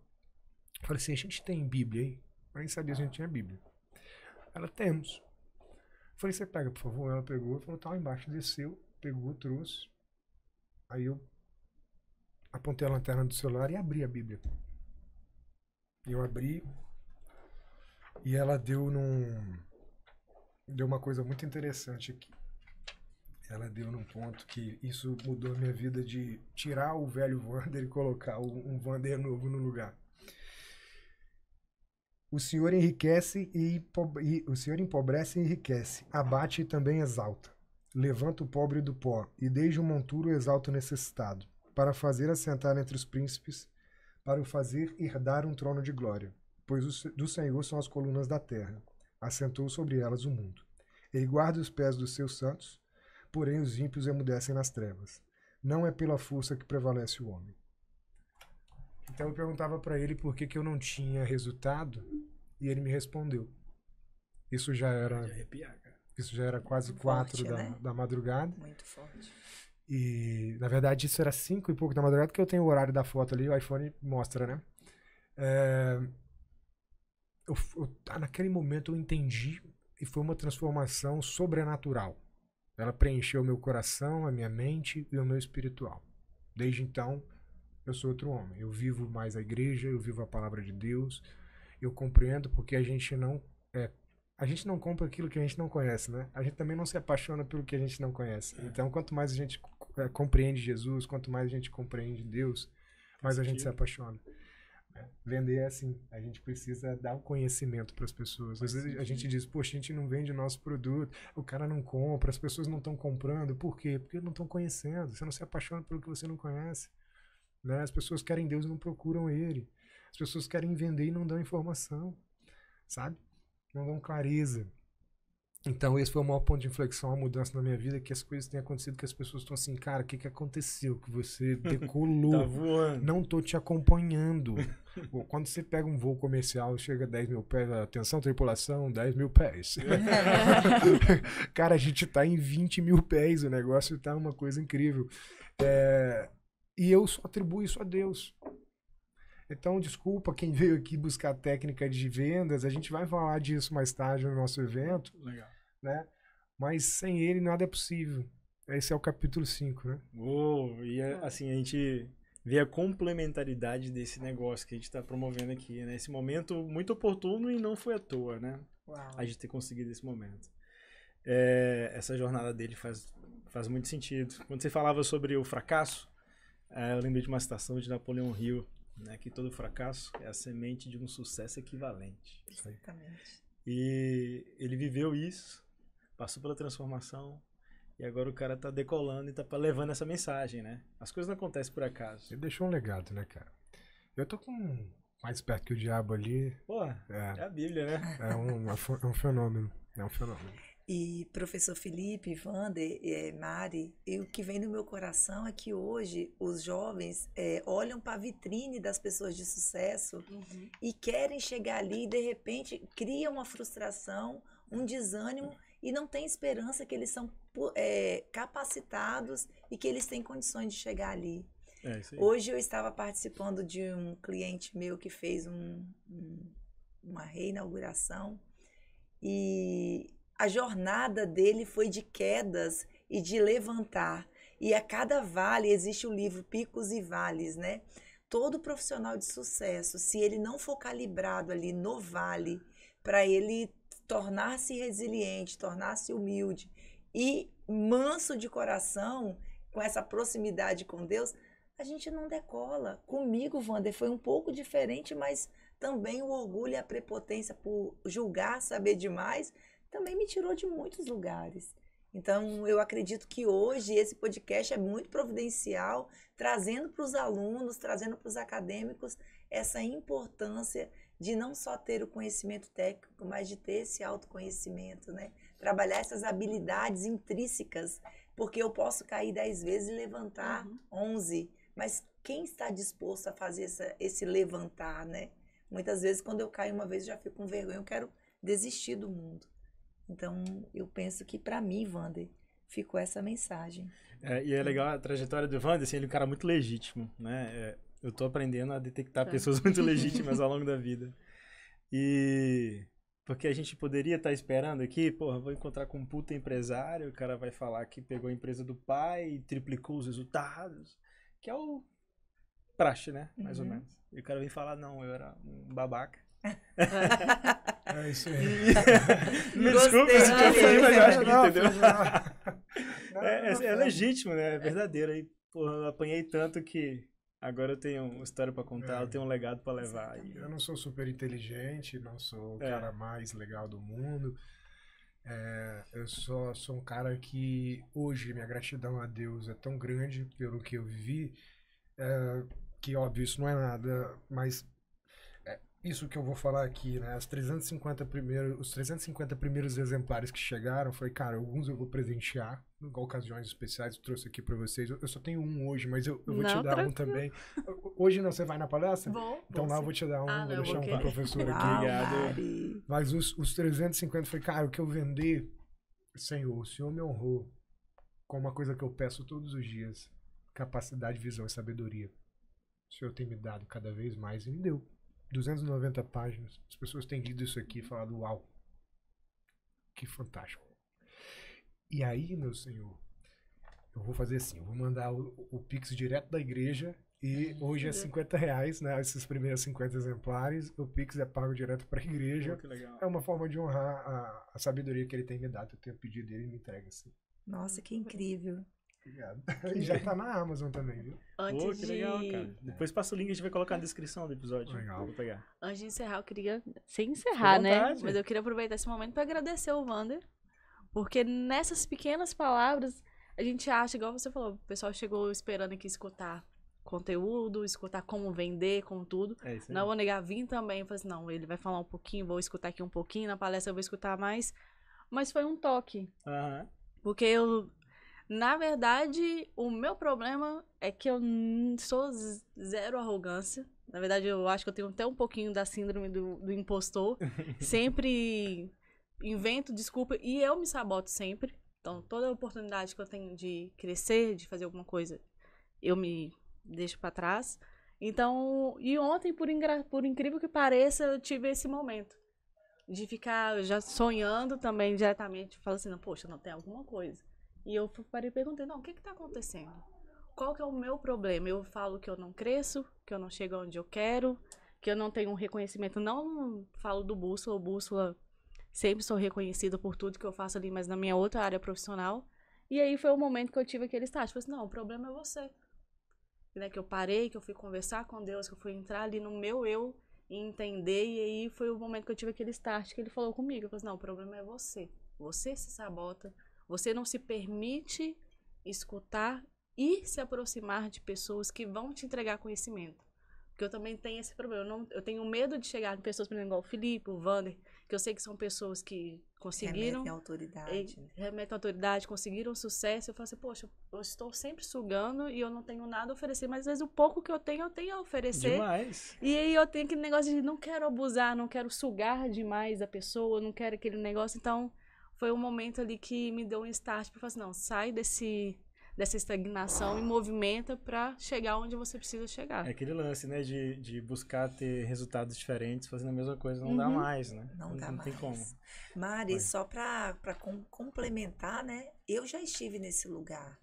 Falei assim, a gente tem Bíblia aí? Eu nem sabia se a gente tinha Bíblia. Ela, temos. Falei, você pega, por favor. Ela pegou, falou, tá lá embaixo. Desceu, pegou, trouxe. Aí eu apontei a lanterna do celular e abri a Bíblia. Eu abri... E ela deu uma coisa muito interessante aqui. Ela deu num ponto que isso mudou a minha vida de tirar o velho Wander e colocar um Wander novo no lugar. O Senhor enriquece o Senhor empobrece e enriquece, abate e também exalta. Levanta o pobre do pó e desde o monturo exalta o necessitado, para fazer assentar entre os príncipes, para o fazer herdar um trono de glória. Pois do Senhor são as colunas da terra, assentou sobre elas o mundo. Ele guarda os pés dos seus santos, porém os ímpios emudecem nas trevas. Não é pela força que prevalece o homem. Então eu perguntava para ele por que eu não tinha resultado e ele me respondeu. Isso já era, Pode arrepiar, cara. isso já era quase Forte, 4 né? da madrugada. Muito forte. E, na verdade, isso era 5 e pouco da madrugada, que eu tenho o horário da foto ali, o iPhone mostra, né? Naquele momento eu entendi e foi uma transformação sobrenatural. Ela preencheu meu coração, a minha mente e o meu espiritual. Desde então, eu sou outro homem. Eu vivo mais a igreja, eu vivo a palavra de Deus. Eu compreendo porque a gente não compra aquilo que a gente não conhece, né? A gente também não se apaixona pelo que a gente não conhece. Então, quanto mais a gente compreende Jesus, quanto mais a gente compreende Deus, mais a gente se apaixona. Vender é assim, a gente precisa dar o conhecimento para as pessoas. Às vezes a gente diz, poxa, a gente não vende o nosso produto, o cara não compra, as pessoas não estão comprando. Por quê? Porque não estão conhecendo. Você não se apaixona pelo que você não conhece. Né? As pessoas querem Deus e não procuram Ele. As pessoas querem vender e não dão informação, sabe? Não dão clareza. Então esse foi o maior ponto de inflexão, a mudança na minha vida, que as coisas têm acontecido, que as pessoas estão assim, cara, o que aconteceu? Que você decolou, Tá voando. não tô te acompanhando. Quando você pega um voo comercial, chega a 10 mil pés, atenção tripulação, 10 mil pés. Cara, a gente tá em 20 mil pés, o negócio tá uma coisa incrível. E eu só atribuo isso a Deus. Então, desculpa quem veio aqui buscar técnica de vendas, a gente vai falar disso mais tarde no nosso evento. Legal. Né? Mas sem ele nada é possível. Esse é o capítulo 5, né? Assim, a gente vê a complementaridade desse negócio que a gente está promovendo aqui, né? Esse momento muito oportuno e não foi à toa, né? Uau. A gente ter conseguido esse momento. Essa jornada dele faz muito sentido. Quando você falava sobre o fracasso, eu lembrei de uma citação de Napoleão Hill, né? Que todo fracasso é a semente de um sucesso equivalente. Exatamente. E ele viveu isso, passou pela transformação, e agora o cara tá decolando e tá levando essa mensagem, né? As coisas não acontecem por acaso. Ele deixou um legado, né, cara? Eu tô mais perto que o diabo ali. Porra, é a Bíblia, né? É um fenômeno. É um fenômeno. E professor Felipe, Wander, Mari, e o que vem no meu coração é que hoje os jovens olham para a vitrine das pessoas de sucesso e querem chegar ali e de repente cria uma frustração, um desânimo e não tem esperança que eles são capacitados e que eles têm condições de chegar ali. Isso aí. Hoje eu estava participando de um cliente meu que fez uma reinauguração e a jornada dele foi de quedas e de levantar. E a cada vale existe o livro Picos e Vales, né? Todo profissional de sucesso, se ele não for calibrado ali no vale, para ele tornar-se resiliente, tornar-se humilde e manso de coração, com essa proximidade com Deus, a gente não decola. Comigo, Wander, foi um pouco diferente, mas também o orgulho e a prepotência por julgar, saber demais, também me tirou de muitos lugares. Então, eu acredito que hoje esse podcast é muito providencial, trazendo para os alunos, trazendo para os acadêmicos essa importância de não só ter o conhecimento técnico, mas de ter esse autoconhecimento, né? Trabalhar essas habilidades intrínsecas, porque eu posso cair 10 vezes e levantar 11, mas quem está disposto a fazer esse levantar, né? Muitas vezes, quando eu caio uma vez, eu já fico com vergonha, eu quero desistir do mundo. Então, eu penso que para mim, Wander, ficou essa mensagem. E é legal a trajetória do Wander, assim, ele é um cara muito legítimo, né? Eu tô aprendendo a detectar pessoas muito legítimas ao longo da vida. E porque a gente poderia estar esperando aqui, porra, vou encontrar com um puta empresário, o cara vai falar que pegou a empresa do pai e triplicou os resultados, que é o praxe, né? Mais ou menos. E o cara vem falar, não, eu era um babaca. É isso aí. Me desculpe se te ofendi, mas eu acho que Não, entendeu. não. É legítimo, né? É verdadeiro. Aí, porra, eu apanhei tanto que agora eu tenho uma história pra contar, eu tenho um legado pra levar. Eu não sou super inteligente, não sou o cara mais legal do mundo. Eu sou um cara que hoje minha gratidão a Deus é tão grande pelo que eu vivi, que óbvio isso não é nada, mas isso que eu vou falar aqui, né? Os 350 primeiros exemplares que chegaram, foi, cara, alguns eu vou presentear, em ocasiões especiais, eu trouxe aqui pra vocês. Eu só tenho um hoje, mas eu vou te dar um também. Hoje não, você vai na palestra? Vou. Então lá eu vou te dar um, vou deixar um com o professor aqui. Obrigado. Mas os 350 foi, cara, o que eu vender, Senhor, o Senhor me honrou com uma coisa que eu peço todos os dias: capacidade, visão e sabedoria. O Senhor tem me dado cada vez mais e me deu. 290 páginas. As pessoas têm lido isso aqui e falado, uau, que fantástico. E aí, meu Senhor, eu vou fazer assim, eu vou mandar o Pix direto da igreja e hoje é R$50, né? Esses primeiros 50 exemplares, o Pix é pago direto para a igreja. Que legal. É uma forma de honrar a sabedoria que ele tem me dado. Eu tenho pedido dele e me entrega assim. Nossa, que incrível. Obrigado. E já tá na Amazon também, viu? Antes Que legal, cara. Depois passa o link, a gente vai colocar na descrição do episódio. Legal. Vou pegar. Antes de encerrar, eu queria... Sem encerrar, né? vontade. Mas eu queria aproveitar esse momento para agradecer o Wander. Porque nessas pequenas palavras, a gente acha, igual você falou, o pessoal chegou esperando aqui escutar conteúdo, escutar como vender, como tudo. É isso aí. Não vou negar, vim também. Falei assim, não, ele vai falar um pouquinho, vou escutar aqui um pouquinho, na palestra eu vou escutar mais. Mas foi um toque. Aham. Porque eu... Na verdade, o meu problema é que eu sou zero arrogância. Na verdade, eu acho que eu tenho até um pouquinho da síndrome do impostor. Sempre invento desculpa e eu me saboto sempre. Então, toda oportunidade que eu tenho de crescer, de fazer alguma coisa, eu me deixo pra trás. Então, e ontem, por incrível que pareça, eu tive esse momento. De ficar já sonhando também diretamente. Falo assim, não, poxa, não tem alguma coisa. E eu parei e perguntei, não, o que está acontecendo? Qual que é o meu problema? Eu falo que eu não cresço, que eu não chego onde eu quero, que eu não tenho um reconhecimento. Não falo do Bússola, o Bússola sempre sou reconhecida por tudo que eu faço ali, mas na minha outra área profissional. E aí foi o momento que eu tive aquele estágio. Falei assim, não, o problema é você. Né, que eu parei, que eu fui conversar com Deus, que eu fui entrar ali no meu eu e entender. E aí foi o momento que eu tive aquele start que ele falou comigo. Eu falei assim, não, o problema é você. Você se sabota. Você não se permite escutar e se aproximar de pessoas que vão te entregar conhecimento. Porque eu também tenho esse problema. Eu tenho medo de chegar em pessoas, por exemplo, igual o Felipe, o Wander, que eu sei que são pessoas que conseguiram... Remetem à autoridade. Remetem à autoridade, conseguiram sucesso. Eu falo assim, poxa, eu estou sempre sugando e eu não tenho nada a oferecer. Mas às vezes o pouco que eu tenho a oferecer. Demais. E aí eu tenho aquele negócio de não quero abusar, não quero sugar demais a pessoa, não quero aquele negócio. Então... Foi um momento ali que me deu um start para falar assim, não, sai dessa estagnação e movimenta para chegar onde você precisa chegar. É aquele lance, né, de buscar ter resultados diferentes fazendo a mesma coisa, não dá mais, né? Não dá mais. Tem como. Mari, só para complementar, né, eu já estive nesse lugar.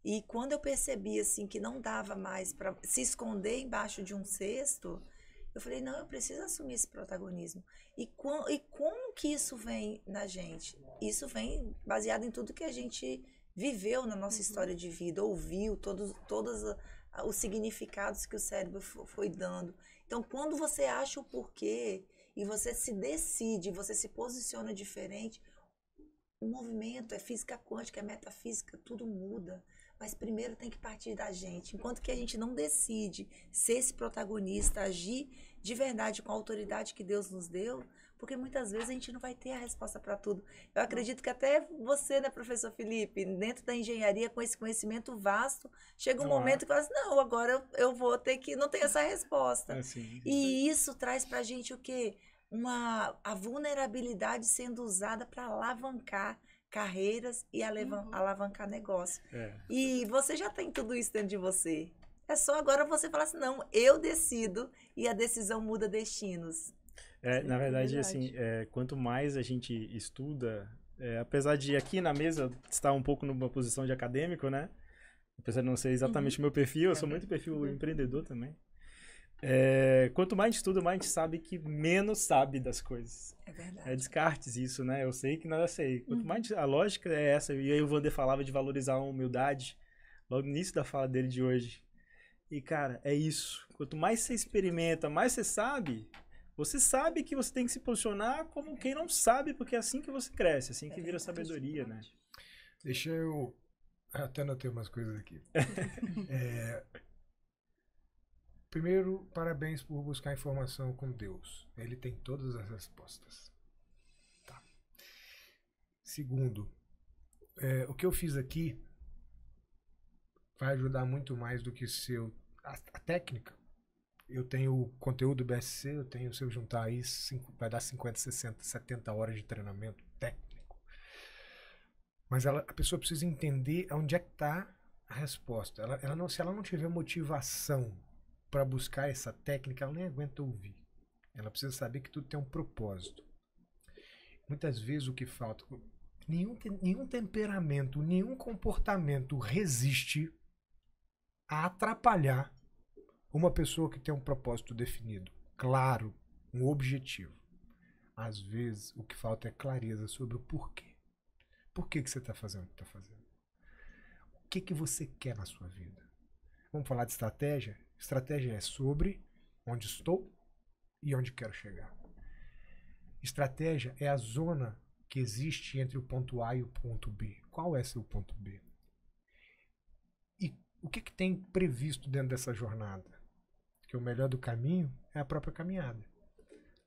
E quando eu percebi, assim, que não dava mais para se esconder embaixo de um cesto... Eu falei, não, eu preciso assumir esse protagonismo. E como que isso vem na gente? Isso vem baseado em tudo que a gente viveu na nossa história de vida, ouviu, todos os significados que o cérebro foi dando. Então, quando você acha o porquê e você se decide, você se posiciona diferente, o movimento é física quântica, é metafísica, tudo muda. Mas primeiro tem que partir da gente. Enquanto que a gente não decide ser esse protagonista, agir de verdade com a autoridade que Deus nos deu, porque muitas vezes a gente não vai ter a resposta para tudo. Eu acredito que até você, né, professor Felipe, dentro da engenharia, com esse conhecimento vasto, chega um momento que fala assim, não, agora eu vou ter que... Não tem essa resposta. E isso traz para a gente o quê? A vulnerabilidade sendo usada para alavancar carreiras e alavancar negócio. E você já tem tudo isso dentro de você. É só agora você falar assim, não, eu decido e a decisão muda destinos. Na verdade, assim, quanto mais a gente estuda, apesar de aqui na mesa estar um pouco numa posição de acadêmico, né? Apesar de não ser exatamente o meu perfil, eu sou muito perfil empreendedor também. Quanto mais a gente estuda, mais a gente sabe que menos sabe das coisas. É verdade. É descartes isso, né? Eu sei que nada sei. Quanto mais a lógica é essa. E aí o Wander falava de valorizar a humildade logo no início da fala dele de hoje. E, cara, é isso. Quanto mais você experimenta, mais você sabe que você tem que se posicionar como quem não sabe, porque é assim que você cresce, assim que vira sabedoria, né? Deixa eu... Até anotei umas coisas aqui. Primeiro, parabéns por buscar informação com Deus. Ele tem todas as respostas. Tá. Segundo, o que eu fiz aqui vai ajudar muito mais do que a técnica. Eu tenho o conteúdo BSC, eu tenho, se eu juntar aí, vai dar 50, 60, 70 horas de treinamento técnico. Mas a pessoa precisa entender onde é que está a resposta. Se ela não tiver motivação para buscar essa técnica, ela nem aguenta ouvir. Ela precisa saber que tudo tem um propósito. Muitas vezes o que falta... Nenhum temperamento, nenhum comportamento resiste a atrapalhar uma pessoa que tem um propósito definido, claro, um objetivo. Às vezes, o que falta é clareza sobre o porquê. Por que você está fazendo o que está fazendo? O que você quer na sua vida? Vamos falar de estratégia? Estratégia é sobre onde estou e onde quero chegar. Estratégia é a zona que existe entre o ponto A e o ponto B. Qual é seu ponto B? E o que tem previsto dentro dessa jornada? Que o melhor do caminho é a própria caminhada,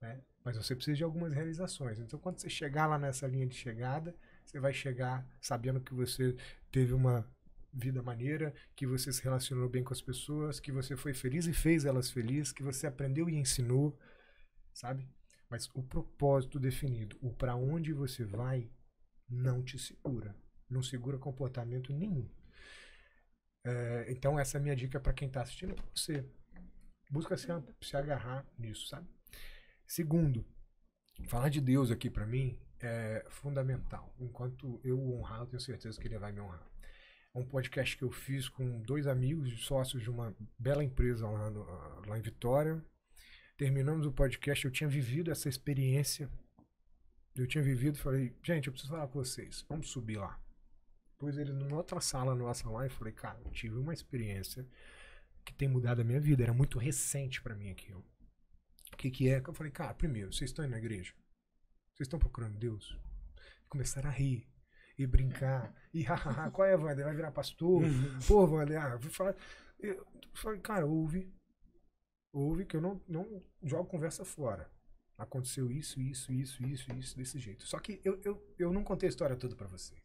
né? Mas você precisa de algumas realizações. Então, quando você chegar lá nessa linha de chegada, você vai chegar sabendo que você teve uma vida maneira, que você se relacionou bem com as pessoas, que você foi feliz e fez elas felizes, que você aprendeu e ensinou, sabe? Mas o propósito definido, o para onde você vai, não te segura. Não segura comportamento nenhum. Então, essa é a minha dica para quem está assistindo, para você. Busca se agarrar nisso, sabe? Segundo, falar de Deus aqui para mim é fundamental. Enquanto eu o honrar, eu tenho certeza que ele vai me honrar. É um podcast que eu fiz com 2 amigos, sócios de uma bela empresa lá em Vitória. Terminamos o podcast, eu tinha vivido essa experiência. Eu tinha vivido e falei, gente, eu preciso falar com vocês. Vamos subir lá. Pus ele numa outra sala nossa lá e falei, cara, eu tive uma experiência que tem mudado a minha vida. Era muito recente pra mim aquilo. O que é? Eu falei, cara, primeiro, vocês estão indo na igreja? Vocês estão procurando Deus? Começaram a rir e brincar. E hahaha, qual é, Wander? Vai virar pastor? Pô, Wander, eu falei, cara, ouve que eu não jogo conversa fora. Aconteceu isso, desse jeito. Só que eu não contei a história toda pra vocês.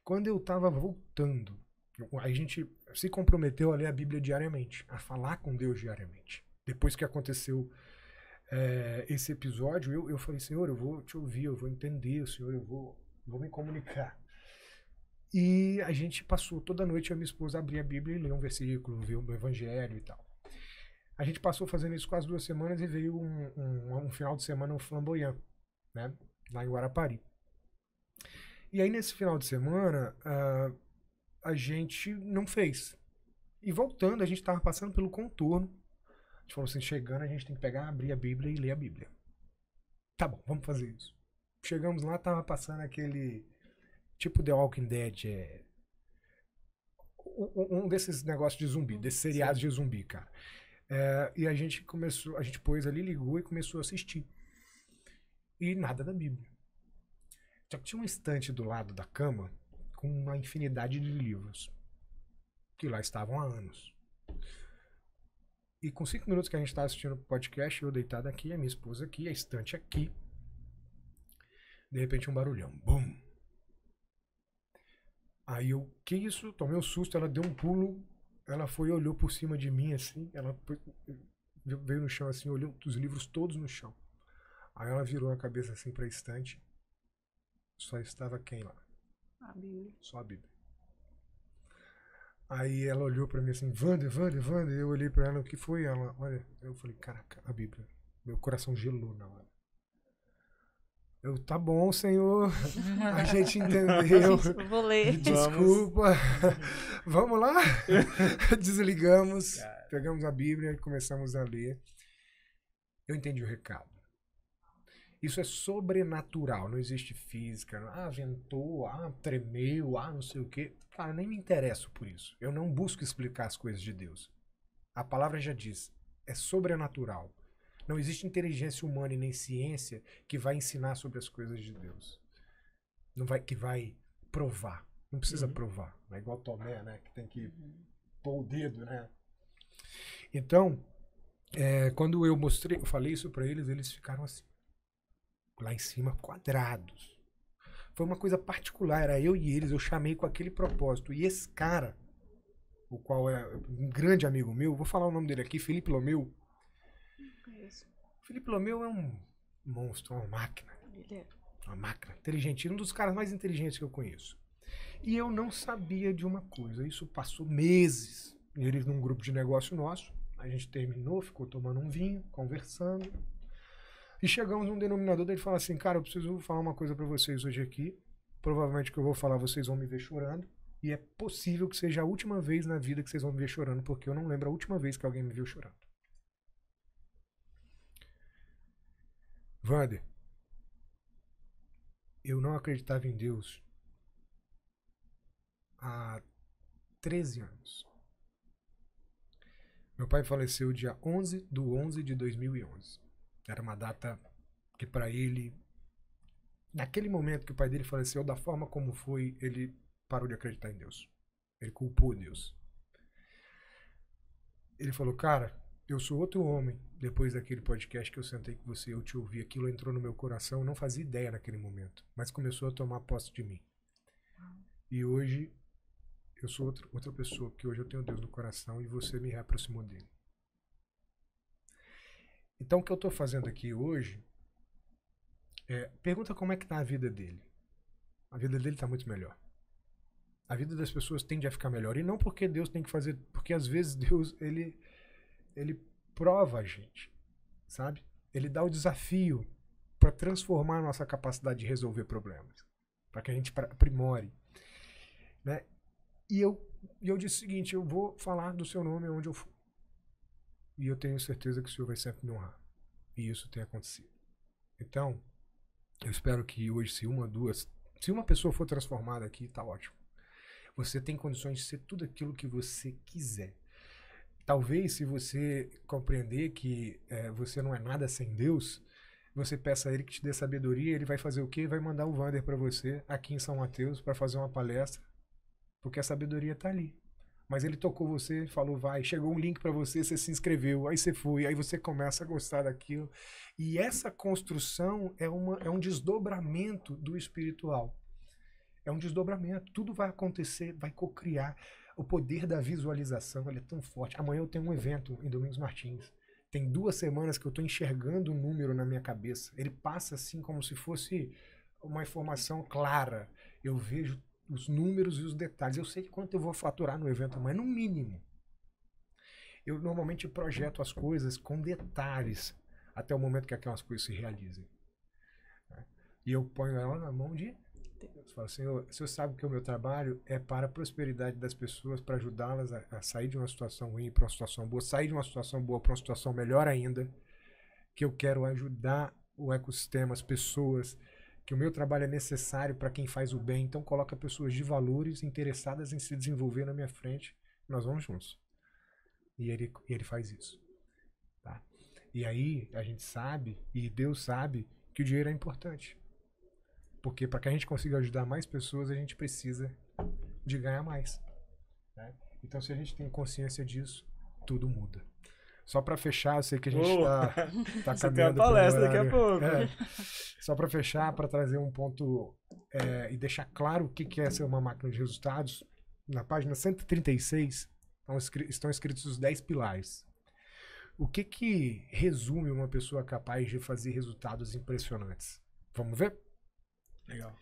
Quando eu tava voltando, a gente se comprometeu a ler a Bíblia diariamente, a falar com Deus diariamente. Depois que aconteceu esse episódio, eu falei, Senhor, eu vou te ouvir, eu vou entender, Senhor, eu vou me comunicar. E a gente passou toda noite, a minha esposa abria a Bíblia e lia um versículo, via o Evangelho e tal. A gente passou fazendo isso quase 2 semanas e veio um final de semana flamboyant, né? Lá em Guarapari. E aí, nesse final de semana, a gente não fez. E voltando, a gente estava passando pelo contorno. A gente falou assim, chegando, a gente tem que pegar, abrir a Bíblia e ler a Bíblia. Tá bom, vamos fazer isso. Chegamos lá, tava passando aquele tipo The Walking Dead, um desses negócios de zumbi, desses seriados de zumbi, cara. E a gente pôs ali, ligou e começou a assistir. E nada da Bíblia. Só que tinha um estante do lado da cama com uma infinidade de livros que lá estavam há anos. E com 5 minutos que a gente estava assistindo o podcast, eu deitado aqui, a minha esposa aqui, a estante aqui. De repente um barulhão. Bum! Aí eu, que isso? Tomei um susto, ela deu um pulo, ela foi e olhou por cima de mim assim, ela veio no chão assim, olhou os livros todos no chão. Aí ela virou a cabeça assim para a estante. Só estava quem lá? A Bíblia. Só a Bíblia. Aí ela olhou pra mim assim, Wander. Eu olhei pra ela, o que foi? Ela, olha, eu falei, caraca, a Bíblia. Meu coração gelou na hora. Eu, tá bom, Senhor. A gente entendeu. Vou ler. Desculpa. Vamos lá? Desligamos, pegamos a Bíblia e começamos a ler. Eu entendi o recado. Isso é sobrenatural, não existe física. Ventou, tremeu, não sei o quê. Cara, eu nem me interesso por isso. Eu não busco explicar as coisas de Deus. A palavra já diz, é sobrenatural. Não existe inteligência humana e nem ciência que vai ensinar sobre as coisas de Deus. Que vai provar. Não precisa provar. Não é igual Tomé, né? Que tem que pôr o dedo, né? Então, quando eu falei isso para eles, eles ficaram assim, lá em cima, quadrados. Foi uma coisa particular, era eu e eles, eu chamei com aquele propósito. E esse cara, o qual é um grande amigo meu, vou falar o nome dele aqui, Felipe Lomeu. Felipe Lomeu é um monstro, uma máquina. Ele é. Uma máquina, inteligente, um dos caras mais inteligentes que eu conheço. E eu não sabia de uma coisa, isso passou meses. Eles num grupo de negócio nosso, a gente terminou, ficou tomando um vinho, conversando. E chegamos num denominador, ele fala assim, cara, eu preciso falar uma coisa pra vocês hoje aqui. Provavelmente que eu vou falar, vocês vão me ver chorando. E é possível que seja a última vez na vida que vocês vão me ver chorando, porque eu não lembro a última vez que alguém me viu chorando. Wander, eu não acreditava em Deus há 13 anos. Meu pai faleceu dia 11/11/2011. Era uma data que para ele, naquele momento que o pai dele faleceu, da forma como foi, ele parou de acreditar em Deus. Ele culpou Deus. Ele falou, cara, eu sou outro homem. Depois daquele podcast que eu sentei com você, eu te ouvi, aquilo entrou no meu coração, eu não fazia ideia naquele momento, mas começou a tomar posse de mim. E hoje eu sou outra pessoa, porque hoje eu tenho Deus no coração e você me reaproximou dele. Então o que eu estou fazendo aqui hoje pergunta como é que está a vida dele. A vida dele está muito melhor. A vida das pessoas tende a ficar melhor. E não porque Deus tem que fazer, porque às vezes Deus, ele prova a gente, sabe? Ele dá o desafio para transformar a nossa capacidade de resolver problemas, para que a gente aprimore, né? E eu disse o seguinte, eu vou falar do seu nome onde eu for. E eu tenho certeza que o Senhor vai sempre me honrar. E isso tem acontecido. Então, eu espero que hoje, se uma pessoa for transformada aqui, tá ótimo. Você tem condições de ser tudo aquilo que você quiser. Talvez, se você compreender que você não é nada sem Deus, você peça a Ele que te dê sabedoria, Ele vai fazer o quê? Vai mandar o Wander para você, aqui em São Mateus, para fazer uma palestra, porque a sabedoria está ali. Mas Ele tocou você, falou, vai, chegou um link para você, você se inscreveu, aí você foi, aí você começa a gostar daquilo. E essa construção é um desdobramento do espiritual. É um desdobramento, tudo vai acontecer, vai cocriar. O poder da visualização, ele é tão forte. Amanhã eu tenho um evento em Domingos Martins. Tem 2 semanas que eu estou enxergando um número na minha cabeça. Ele passa assim como se fosse uma informação clara. Eu vejo os números e os detalhes. Eu sei quanto eu vou faturar no evento amanhã, no mínimo. Eu normalmente projeto as coisas com detalhes até o momento que aquelas coisas se realizem. E eu ponho ela na mão de Deus. Falo, Senhor, o Senhor sabe que o meu trabalho é para a prosperidade das pessoas, para ajudá-las a sair de uma situação ruim para uma situação boa, sair de uma situação boa para uma situação melhor ainda, que eu quero ajudar o ecossistema, as pessoas, que o meu trabalho é necessário para quem faz o bem, então coloca pessoas de valores interessadas em se desenvolver na minha frente, nós vamos juntos. E ele faz isso. Tá? E aí a gente sabe, e Deus sabe, que o dinheiro é importante. Porque para que a gente consiga ajudar mais pessoas, a gente precisa de ganhar mais. Né? Então, se a gente tem consciência disso, tudo muda. Só para fechar, eu sei que a gente tá Você tem uma caminhando palestra daqui a pouco. Só para fechar, para trazer um ponto e deixar claro o que é ser uma máquina de resultados, na página 136 estão escritos os 10 pilares. O que resume uma pessoa capaz de fazer resultados impressionantes? Vamos ver? Legal.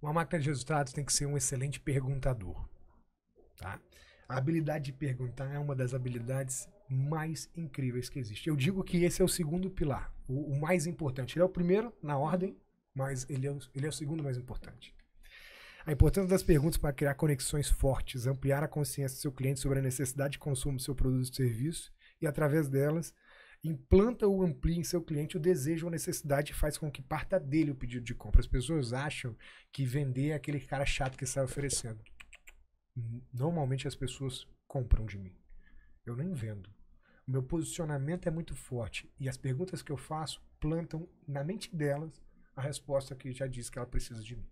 Uma máquina de resultados tem que ser um excelente perguntador. Tá? A habilidade de perguntar é uma das habilidades mais incríveis que existe. Eu digo que esse é o segundo pilar, o mais importante. Ele é o primeiro na ordem, mas ele é o segundo mais importante. A importância das perguntas para criar conexões fortes, ampliar a consciência do seu cliente sobre a necessidade de consumo do seu produto ou serviço e, através delas, implanta ou amplia em seu cliente o desejo ou necessidade e faz com que parta dele o pedido de compra. As pessoas acham que vender é aquele cara chato que sai oferecendo. Normalmente as pessoas compram de mim. Eu nem vendo. O meu posicionamento é muito forte e as perguntas que eu faço plantam na mente delas a resposta que já diz que ela precisa de mim.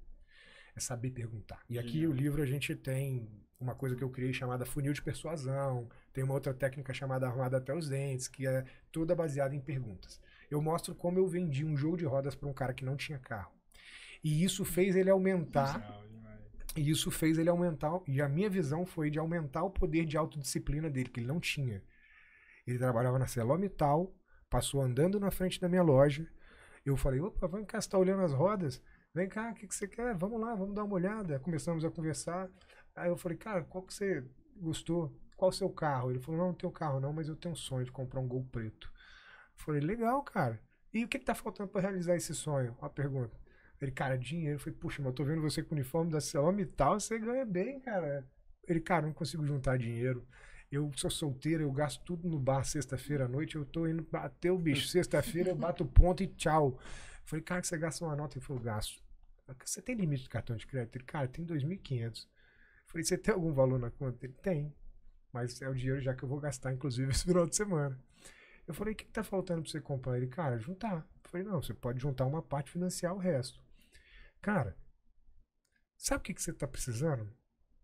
É saber perguntar. E aqui o livro a gente tem uma coisa que eu criei chamada funil de persuasão, tem uma outra técnica chamada armada até os dentes, que é toda baseada em perguntas. Eu mostro como eu vendi um jogo de rodas para um cara que não tinha carro. E isso fez ele aumentar, e a minha visão foi de aumentar o poder de autodisciplina dele, que ele não tinha. Ele trabalhava na ArcelorMittal, passou andando na frente da minha loja, eu falei, opa, vem cá, você tá olhando as rodas? Vem cá, o que você quer? Vamos lá, vamos dar uma olhada. Começamos a conversar. Aí eu falei, cara, qual que você gostou? Qual o seu carro? Ele falou, não tenho carro não, mas eu tenho um sonho de comprar um Gol preto. Eu falei, legal, cara. E o que tá faltando para realizar esse sonho? Uma pergunta. Ele, cara, dinheiro. Eu falei, puxa, mas eu tô vendo você com o uniforme da ArcelorMittal, você ganha bem, cara. Ele, cara, eu não consigo juntar dinheiro. Eu sou solteiro, eu gasto tudo no bar sexta-feira à noite, eu tô indo bater o bicho. Sexta-feira eu bato o ponto e tchau. Eu falei, cara, que você gasta uma nota? Ele falou, gasto. Você tem limite de cartão de crédito? Ele, cara, tem 2.500. Eu falei, você tem algum valor na conta? Ele, tem. Mas é o dinheiro já que eu vou gastar, inclusive, esse final de semana. Eu falei, o que tá faltando pra você comprar? Ele, cara, juntar. Eu falei, não, você pode juntar uma parte e financiar o resto. Cara, sabe o que você tá precisando?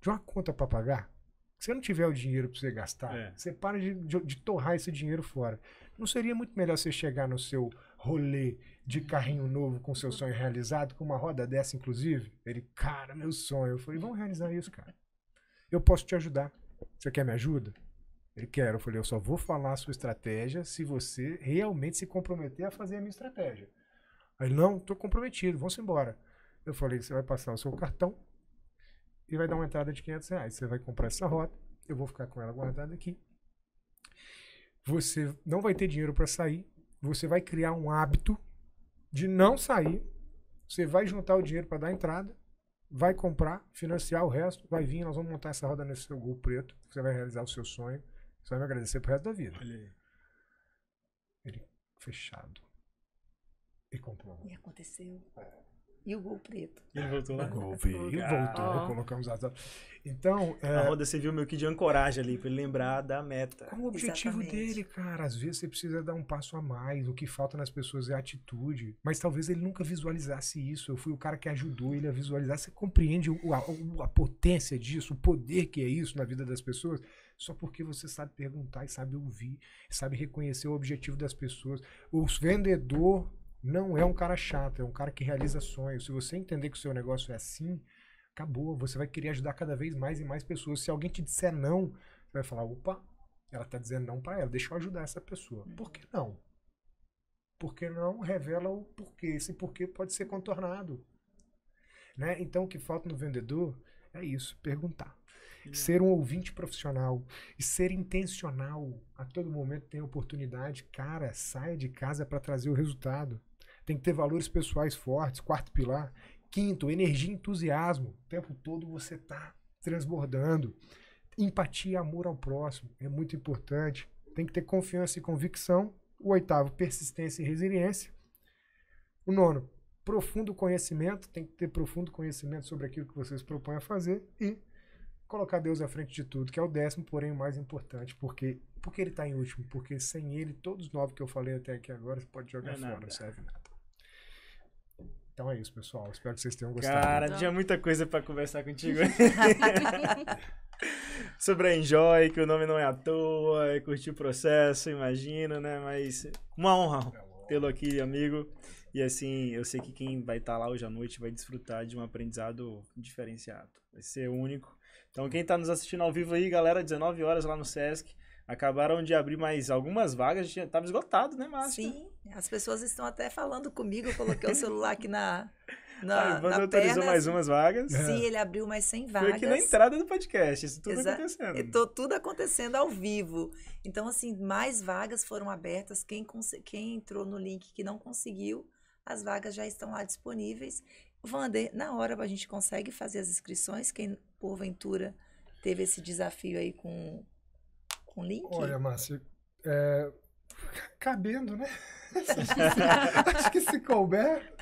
De uma conta pra pagar? Se você não tiver o dinheiro pra você gastar, você para de torrar esse dinheiro fora. Não seria muito melhor você chegar no seu rolê de carrinho novo com seu sonho realizado, com uma roda dessa, inclusive? Ele, cara, meu sonho. Eu falei, vamos realizar isso, cara. Eu posso te ajudar. Você quer me ajuda? Ele quer. Eu falei, eu só vou falar a sua estratégia se você realmente se comprometer a fazer a minha estratégia. Aí ele, não, tô comprometido, vamos embora. Eu falei, você vai passar o seu cartão e vai dar uma entrada de R$500. Você vai comprar essa roda, eu vou ficar com ela guardada aqui. Você não vai ter dinheiro para sair, você vai criar um hábito de não sair, você vai juntar o dinheiro para dar entrada, vai comprar, financiar o resto, vai vir, nós vamos montar essa roda nesse seu Gol preto, você vai realizar o seu sonho, você vai me agradecer pro resto da vida. Olha aí. Ele, fechado. E comprou. E aconteceu. E o Gol preto. Ele voltou lá. Gol veio, voltou, colocamos as... Então, a roda você viu meio que de ancoragem ali, pra ele lembrar da meta. qual o objetivo Exatamente. dele, cara? Às vezes você precisa dar um passo a mais, o que falta nas pessoas é atitude. Mas talvez ele nunca visualizasse isso. Eu fui o cara que ajudou ele a visualizar. Você compreende a potência disso, o poder que é isso na vida das pessoas? Só porque você sabe perguntar e sabe ouvir, sabe reconhecer o objetivo das pessoas. O vendedor não é um cara chato, é um cara que realiza sonhos. Se você entender que o seu negócio é assim, acabou. Você vai querer ajudar cada vez mais e mais pessoas. Se alguém te disser não, você vai falar, opa, ela tá dizendo não para ela, deixa eu ajudar essa pessoa. Por que não? Porque não revela o porquê. Esse porquê pode ser contornado. Né? Então o que falta no vendedor é isso, perguntar. Ser um ouvinte profissional e ser intencional. A todo momento tem oportunidade. Cara, saia de casa para trazer o resultado. Tem que ter valores pessoais fortes. Quarto pilar. Quinto, energia e entusiasmo. O tempo todo você está transbordando. Empatia e amor ao próximo. É muito importante. Tem que ter confiança e convicção. O oitavo, persistência e resiliência. O nono, profundo conhecimento. Tem que ter profundo conhecimento sobre aquilo que vocês propõem a fazer. E colocar Deus à frente de tudo, que é o 10º, porém o mais importante. Por que ele está em último? Porque sem ele, todos os 9 que eu falei até aqui agora, você pode jogar fora, não serve nada. Então é isso, pessoal. Espero que vocês tenham gostado. Cara, tinha muita coisa para conversar contigo. Sobre a Enjoy, que o nome não é à toa, curtir o processo, imagino, né? Mas uma honra tê-lo aqui, amigo. E assim, eu sei que quem vai estar lá hoje à noite vai desfrutar de um aprendizado diferenciado. Vai ser único. Então quem está nos assistindo ao vivo aí, galera, 19 horas lá no Sesc. Acabaram de abrir mais algumas vagas, estava esgotado, né, Márcia? Sim, as pessoas estão até falando comigo, eu coloquei o celular aqui na Ivan autorizou mais umas vagas. Sim, ele abriu mais 100 vagas. Foi aqui na entrada do podcast, isso tudo acontecendo. Tudo acontecendo ao vivo. Então, assim, mais vagas foram abertas. Quem entrou no link que não conseguiu, as vagas já estão lá disponíveis. Wander, na hora a gente consegue fazer as inscrições? Quem, porventura, teve esse desafio aí com link? Olha, Márcia, cabendo, né? Acho que se couber...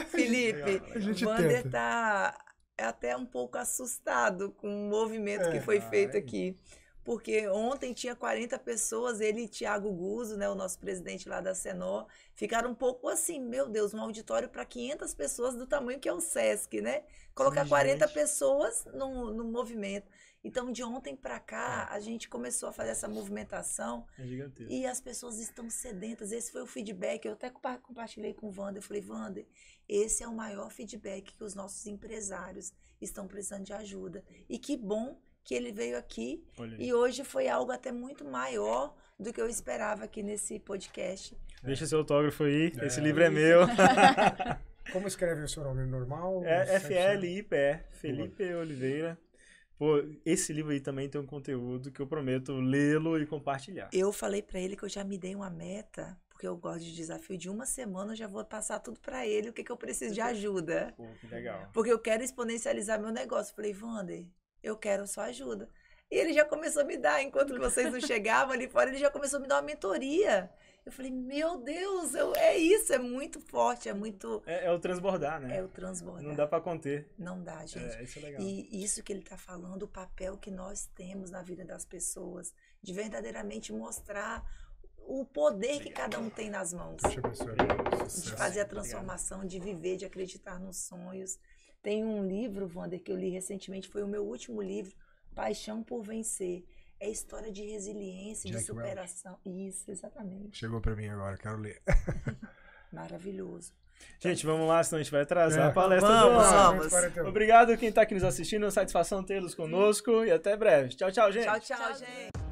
Felipe, o Wander tá até um pouco assustado com o movimento que foi feito aqui. Porque ontem tinha 40 pessoas, ele e Thiago Guzzo, né, o nosso presidente lá da Senor, ficaram um pouco assim, meu Deus, um auditório para 500 pessoas do tamanho que é o Sesc, né? Colocar 40 pessoas no movimento. Então, de ontem para cá, a gente começou a fazer essa movimentação É gigantesco. e as pessoas estão sedentas. Esse foi o feedback. Eu até compartilhei com o Wander. Eu falei, Wander, esse é o maior feedback que os nossos empresários estão precisando de ajuda. E que bom que ele veio aqui. Olha aí. E hoje foi algo até muito maior do que eu esperava aqui nesse podcast. Deixa seu autógrafo aí, É. esse livro é meu. Como escreve o seu nome normal? É FLIPE, Felipe Oliveira. Pô, esse livro aí também tem um conteúdo que eu prometo lê-lo e compartilhar. Eu falei para ele que eu já me dei uma meta, porque eu gosto de desafio de uma semana, eu já vou passar tudo para ele, o que eu preciso de ajuda. Pô, que legal. Porque eu quero exponencializar meu negócio. Falei, Wander, eu quero sua ajuda. E ele já começou a me dar, enquanto que vocês não chegavam ali fora, ele já começou a me dar uma mentoria. Eu falei, meu Deus, é isso, é muito forte, é muito... É o transbordar, né? É o transbordar. Não dá pra conter. Não dá, gente. Isso é legal. E isso que ele está falando, o papel que nós temos na vida das pessoas, de verdadeiramente mostrar o poder que cada um tem nas mãos. Deixa eu ver se eu De fazer a transformação, de viver, de acreditar nos sonhos. Tem um livro, Wander, que eu li recentemente, foi o meu último livro, Paixão por Vencer. É história de resiliência, Jack de superação. Isso, exatamente. Chegou pra mim agora, quero ler. Maravilhoso. Gente, vamos lá, senão a gente vai atrasar a palestra Vamos, do ano. vamos. Obrigado quem tá aqui nos assistindo, satisfação tê-los conosco e até breve. Tchau, tchau, gente. Tchau, tchau, gente.